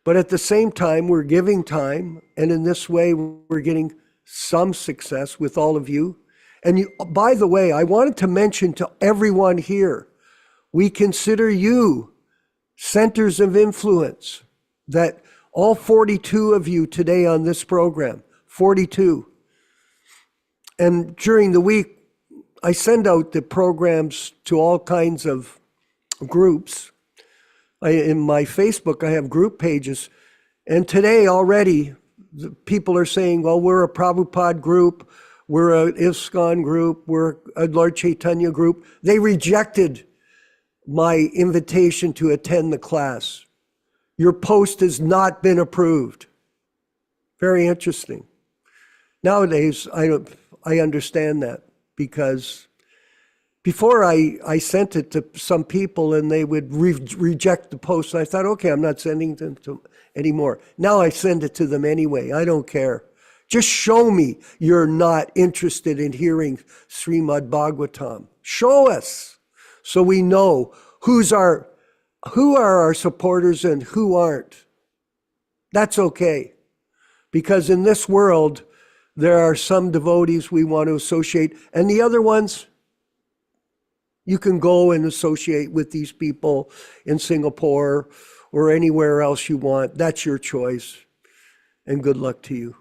But at the same time, we're giving time. And in this way, we're getting some success with all of you. And you, by the way, I wanted to mention to everyone here, we consider you centers of influence, that all 42 of you today on this program, 42. And during the week, I send out the programs to all kinds of groups. In my Facebook, I have group pages. And today already, people are saying, well, we're a Prabhupada group, we're an ISKCON group, we're a Lord Chaitanya group. They rejected my invitation to attend the class. Your post has not been approved. Very interesting. Nowadays, I understand that, because before I sent it to some people and they would reject the post. I thought, okay, I'm not sending them to anymore. Now I send it to them anyway. I don't care. Just show me you're not interested in hearing Srimad Bhagavatam. Show us so we know who are our supporters and who aren't. That's okay. Because in this world, there are some devotees we want to associate, and the other ones, you can go and associate with these people in Singapore or anywhere else you want. That's your choice. And good luck to you.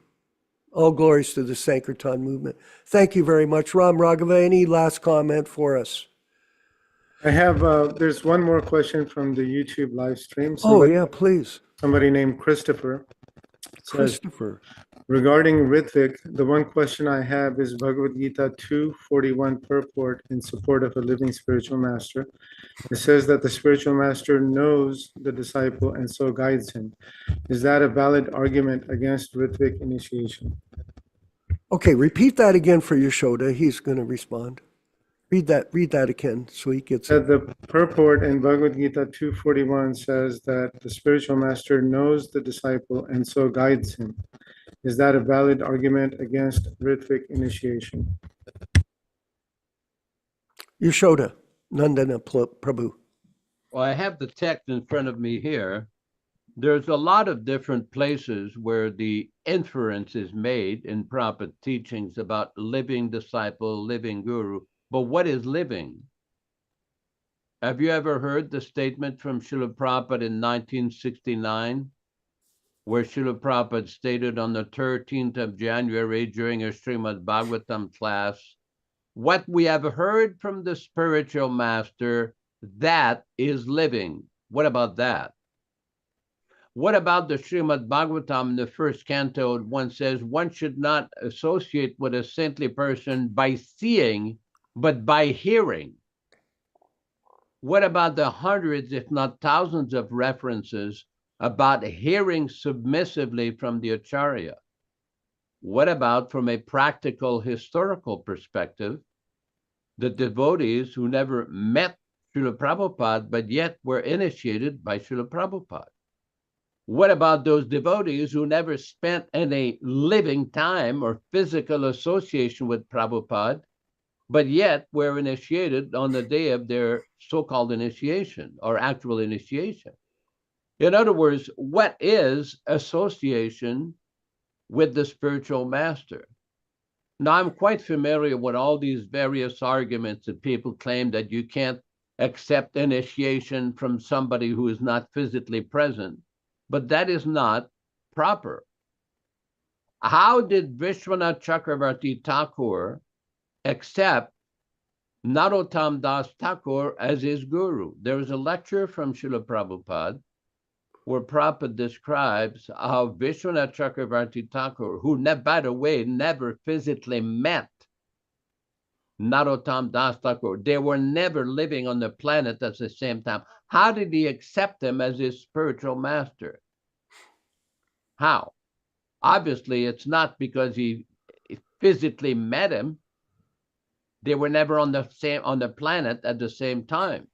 All glories to the Sankirtan movement. Thank you very much. Ram Raghava, any last comment for us? I have, there's one more question from the YouTube live stream. Yeah, please. Somebody named Christopher says, Christopher. regarding Ritvik, the one question I have is Bhagavad Gita 2:41 purport in support of a living spiritual master. It says that the spiritual master knows the disciple and so guides him. Is that a valid argument against Ritvik initiation? Okay, repeat that again for Yashoda. He's going to respond. Read that again, Sweet. It's The purport in Bhagavad Gita 241 says that the spiritual master knows the disciple and so guides him. Is that a valid argument against Ritvik initiation? Yashoda, Nandana Prabhu. Well, I have the text in front of me here. There's a lot of different places where the inference is made in Prabhupada teachings about living disciple, living guru. But what is living? Have you ever heard the statement from Srila Prabhupada in 1969, where Srila Prabhupada stated on the 13th of January during a Srimad Bhagavatam class, what we have heard from the spiritual master, that is living. What about that? What about the Srimad Bhagavatam in the first canto? One says one should not associate with a saintly person by seeing, but by hearing. What about the hundreds, if not thousands, of references about hearing submissively from the Acharya? What about, from a practical historical perspective, the devotees who never met Srila Prabhupada, but yet were initiated by Srila Prabhupada? What about those devotees who never spent any living time or physical association with Prabhupada, but yet were initiated on the day of their so-called initiation or actual initiation? In other words, what is association with the spiritual master? Now, I'm quite familiar with all these various arguments that people claim that you can't accept initiation from somebody who is not physically present. But that is not proper. How did Vishwanath Chakravarti Thakur accept Narottam Das Thakur as his guru? There is a lecture from Srila Prabhupada where Prabhupada describes how Vishwanath Chakravarti Thakur, who, by the way, never physically met Narottam Das Thakur, they were never living on the planet at the same time. How did he accept him as his spiritual master? How? Obviously, it's not because he physically met him. They were never on the planet at the same time.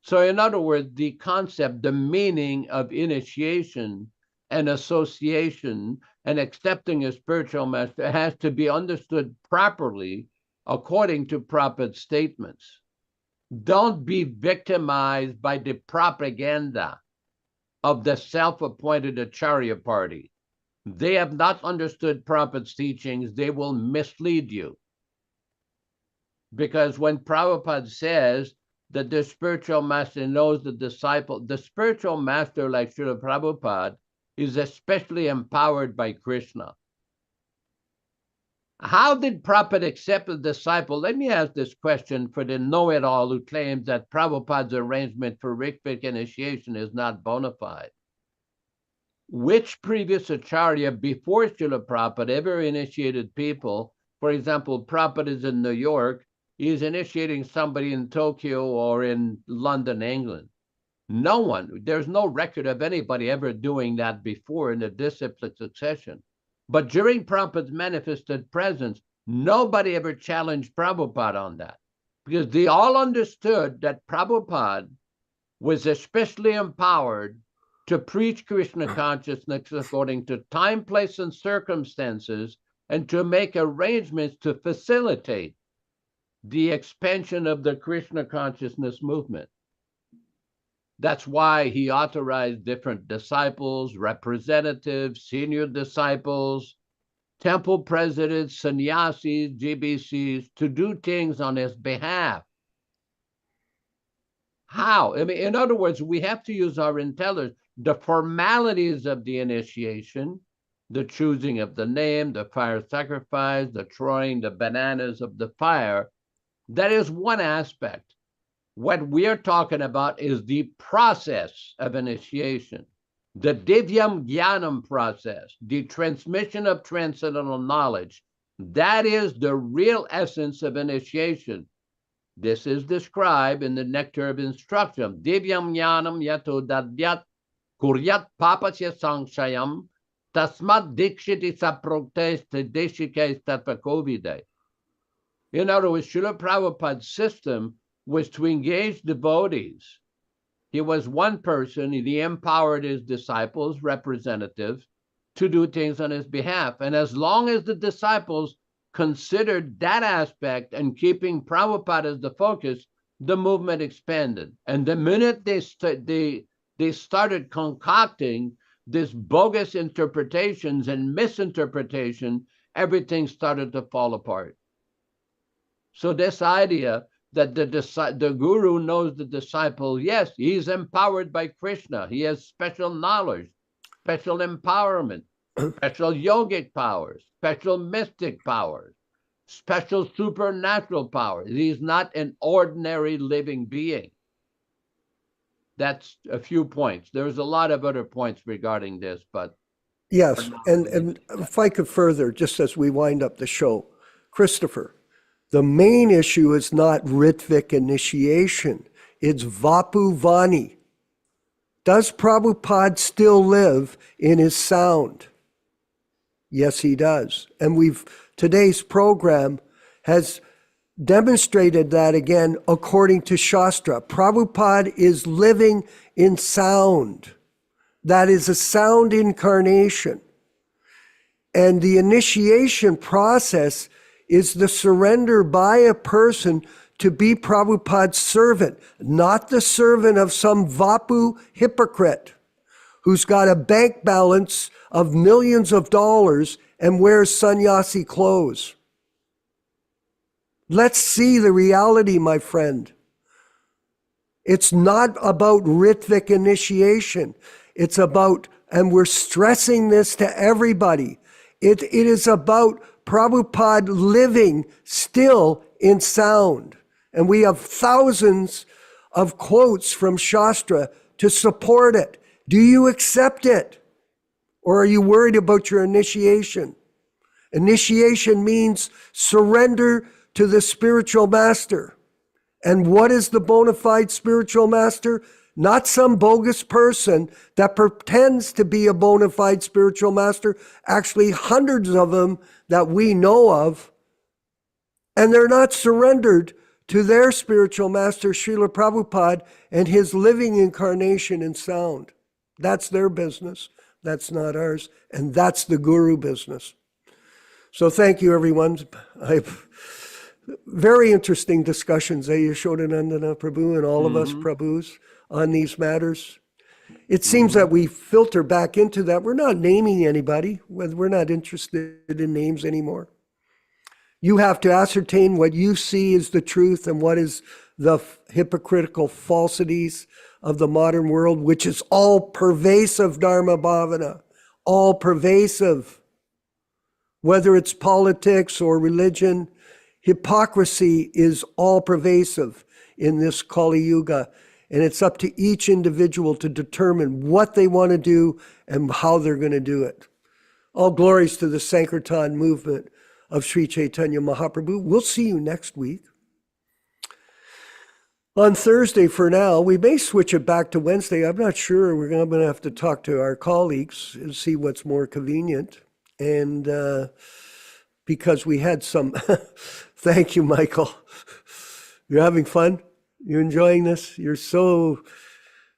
So in other words, the concept, the meaning of initiation and association and accepting a spiritual master has to be understood properly according to Prabhupada's statements. Don't be victimized by the propaganda of the self-appointed Acharya party. They have not understood Prabhupada's teachings. They will mislead you. Because when Prabhupada says that the spiritual master knows the disciple, the spiritual master, like Srila Prabhupada, is especially empowered by Krishna. How did Prabhupada accept the disciple? Let me ask this question for the know-it-all who claims that Prabhupada's arrangement for Ritvik initiation is not bona fide. Which previous Acharya before Srila Prabhupada ever initiated people? For example, Prabhupada is in New York. He's initiating somebody in Tokyo or in London, England. No one, there's no record of anybody ever doing that before in the disciplic succession. But during Prabhupada's manifested presence, nobody ever challenged Prabhupada on that, because they all understood that Prabhupada was especially empowered to preach Krishna consciousness according to time, place, and circumstances, and to make arrangements to facilitate the expansion of the Krishna consciousness movement. That's why he authorized different disciples, representatives, senior disciples, temple presidents, sannyasis, GBCs, to do things on his behalf. How? I mean, in other words, we have to use our intelligence. The formalities of the initiation, the choosing of the name, the fire sacrifice, the throwing the bananas of the fire, that is one aspect. What we are talking about is the process of initiation, the Divyam Jnanam process, the transmission of transcendental knowledge. That is the real essence of initiation. This is described in the Nectar of Instruction. Divyam Jnanam yato dadyat kuryat papasya sankshayam Tasmat dikshiti saproktes deshike tapakovide. In other words, Srila Prabhupada's system was to engage devotees. He was one person, he empowered his disciples, representatives, to do things on his behalf. And as long as the disciples considered that aspect and keeping Prabhupada as the focus, the movement expanded. And the minute they started concocting these bogus interpretations and misinterpretation, everything started to fall apart. So this idea that the guru knows the disciple, yes, he's empowered by Krishna. He has special knowledge, special empowerment, special yogic powers, special mystic powers, special supernatural powers. He's not an ordinary living being. That's a few points. There's a lot of other points regarding this, but Yes, and if I could further, just as we wind up the show, Christopher, the main issue is not Ritvik initiation. It's Vapu Vani. Does Prabhupada still live in his sound? Yes, he does. And today's program has demonstrated that again according to Shastra. Prabhupada is living in sound. That is a sound incarnation. And the initiation process is the surrender by a person to be Prabhupada's servant, not the servant of some Vapu hypocrite who's got a bank balance of millions of dollars and wears sannyasi clothes. Let's see the reality, my friend. It's not about Ritvik initiation. It's about, and we're stressing this to everybody, it is about Prabhupada living still in sound. And we have thousands of quotes from Shastra to support it. Do you accept it? Or are you worried about your initiation? Initiation means surrender to the spiritual master. And what is the bona fide spiritual master? Not some bogus person that pretends to be a bona fide spiritual master, actually hundreds of them that we know of, and they're not surrendered to their spiritual master, Srila Prabhupada, and his living incarnation in sound. That's their business. That's not ours. And that's the guru business. So thank you, everyone. Very interesting discussions, Yashodanandana Prabhu and all of us Prabhus on these matters. It seems that we filter back into that. We're not naming anybody. We're not interested in names anymore. You have to ascertain what you see is the truth and what is the hypocritical falsities of the modern world, which is all pervasive Dharma Bhavana, all pervasive. Whether it's politics or religion, hypocrisy is all pervasive in this Kali Yuga. And it's up to each individual to determine what they want to do and how they're going to do it. All glories to the Sankirtan movement of Sri Chaitanya Mahaprabhu. We'll see you next week. On Thursday for now, we may switch it back to Wednesday. I'm not sure. We're going to have to talk to our colleagues and see what's more convenient. And because we had some, thank you, Michael. You're having fun? You're enjoying this? You're so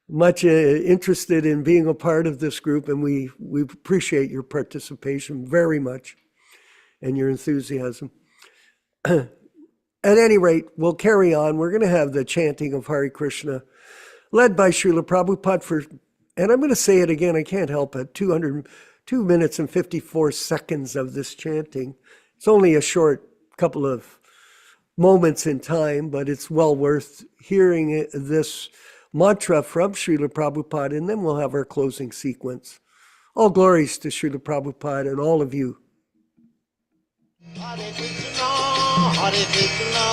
much interested in being a part of this group, and we appreciate your participation very much and your enthusiasm. At any rate, we'll carry on. We're going to have the chanting of Hare Krishna, led by Srila Prabhupada and I'm going to say it again, I can't help it, 2 minutes and 54 seconds of this chanting. It's only a short couple of moments in time, but it's well worth hearing this mantra from Srila Prabhupada, and then we'll have our closing sequence. All glories to Srila Prabhupada and all of you. Hare Krishna, Hare Krishna,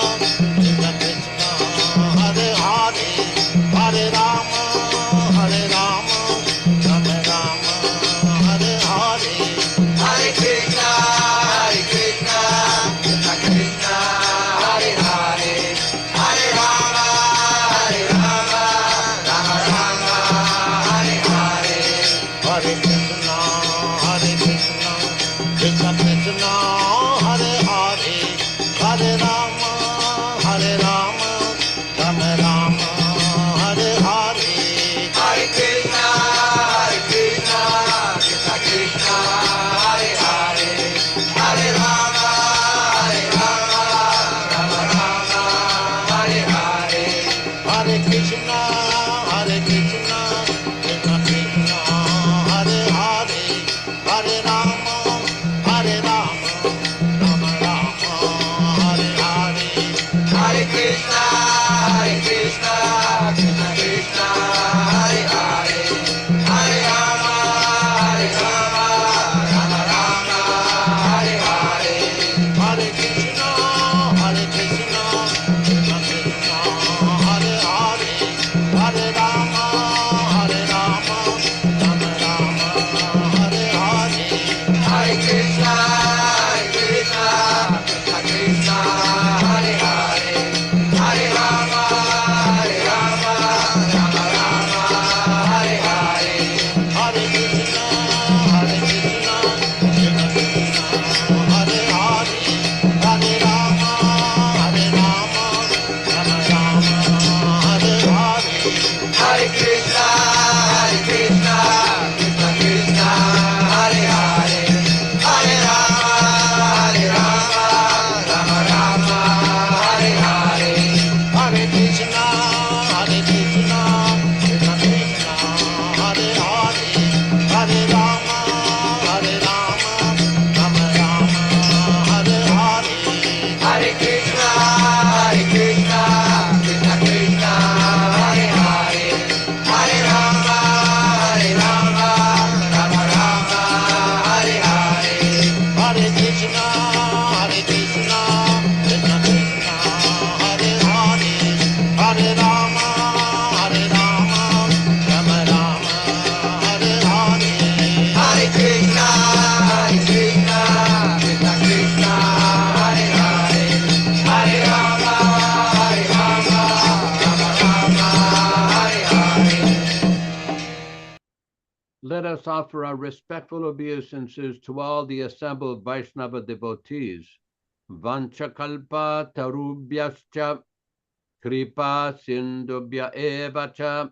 Krishna Krishna, Hare Hare, Hare Rama, Hare Rama, Rama Rama, Hare Hare. Hare Krishna, Hare Krishna, Krishna Krishna, Hare Hare, Hare Rama, Hare Rama, Rama Rama, Hare Hare. Hare Krishna, Hare Krishna, Hare Krishna, Krishna Krishna, Hare Hare, Hare Rama, Hare Rama, Rama Rama, Hare Hare. Hare Krishna, Krishna Krishna, Hare Hare, Hare Rama, Rama Rama, Hare Hare. Hare Krishna, Krishna Krishna, Hare Hare, Hare Rama, Rama Rama, Hare Hare. Hare Krishna, Krishna Krishna, Hare Hare, Hare Rama, Rama Rama, Hare Hare. Hare Krishna, Krishna Krishna, Hare Hare, Hare Rama, Rama Rama, Hare Hare. Hare Krishna, Krishna Krishna, Hare Hare, Hare Rama, Rama Rama, Hare Hare. Hare Krishna, Krishna Krishna, Hare Hare, Hare Rama, Rama Rama, Hare Hare. Hare Krishna, Krishna Krishna, Hare Hare, Hare Rama, Rama Rama, Hare Hare. Hare Krishna, Krishna Krishna, Hare Hare, Hare Rama, Rama Rama, Hare Hare. Hare Krishna, Krishna Krishna, Hare Hare, Hare Rama, Rama Rama, Hare Hare. Let us offer our respectful obeisances to all the assembled Vaishnava devotees. Vanchakalpa tarubhyascha kripa sindubhya evacha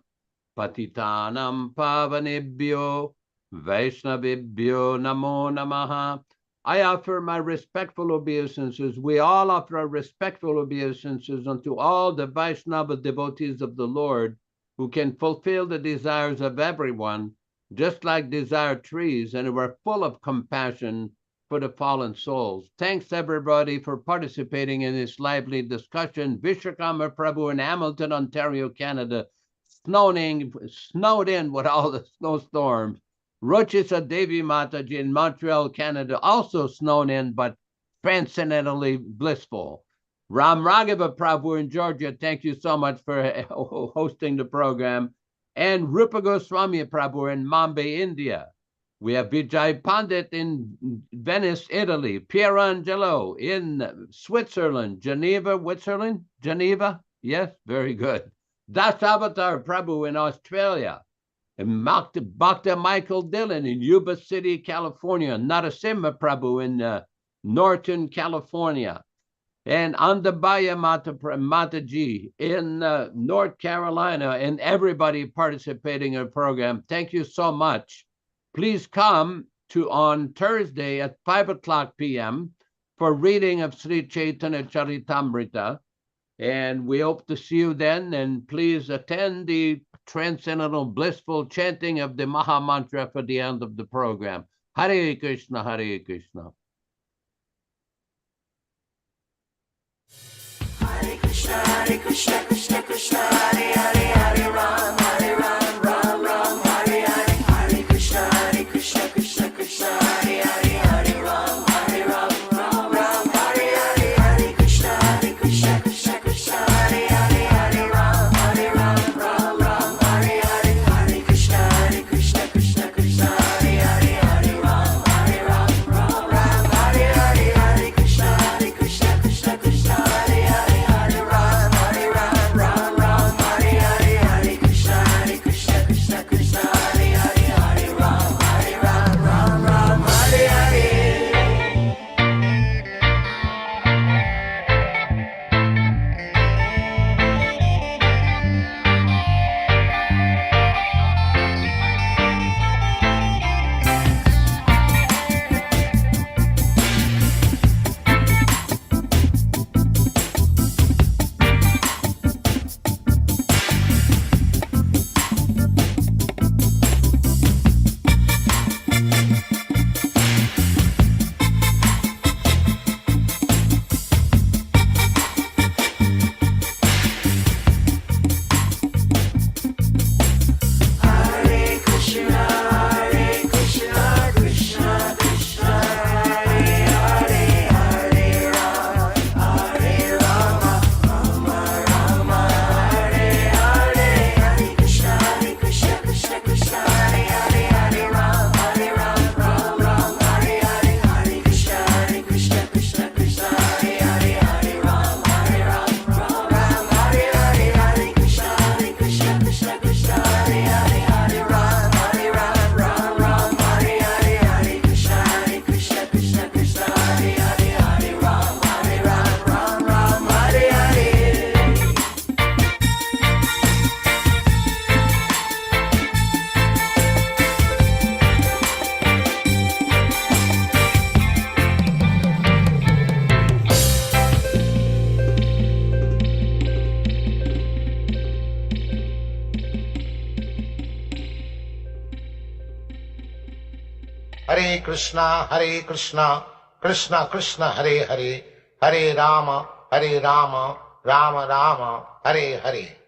patitanam pavanebhyo Vaishnavibhyo namo namaha. I offer my respectful obeisances. We all offer our respectful obeisances unto all the Vaishnava devotees of the Lord who can fulfill the desires of everyone, just like desire trees, and who are full of compassion for the fallen souls. Thanks everybody for participating in this lively discussion. Vishwakarma Prabhu in Hamilton, Ontario, Canada, snowed in with all the snowstorms. Rochisa Devi Mataji in Montreal, Canada, also snowed in, but transcendently blissful. Ram Raghava Prabhu in Georgia, thank you so much for hosting the program. And Rupa Goswami Prabhu in Mumbai, India. We have Vijay Pandit in Venice, Italy. Pierangelo in Switzerland. Geneva, yes, very good. Dasavatar Prabhu in Australia. And Bhakta Michael Dillon in Yuba City, California. Narasimha Prabhu in Norton, California. And Andabaya Mataji in North Carolina, and everybody participating in the program. Thank you so much. Please come on Thursday at 5:00 p.m. for reading of Sri Chaitanya Charitamrita. And we hope to see you then. And please attend the transcendental blissful chanting of the Maha Mantra for the end of the program. Hare Krishna, Hare Krishna. Hare Krishna, Krishna Krishna, Hare Hare, Hare Ram, Ram Ram, Hare Hare. Hare Krishna, Krishna Krishna, Hare Hare, Hare Ram, Ram Ram, Hare Hare. Hare Krishna, Krishna Krishna, Hare Hare, Hare Ram, Ram Hare Hare. Hare Krishna, Krishna Krishna, Hare Hare, Hare Ram, Ram Hare Hare. Hare Krishna, Krishna Krishna, Hare Hare, Hare Ram, Ram Hare Hare. Hare Krishna, Krishna Krishna, Hare Hare, Hare Rama, Rama Rama, Hare Hare.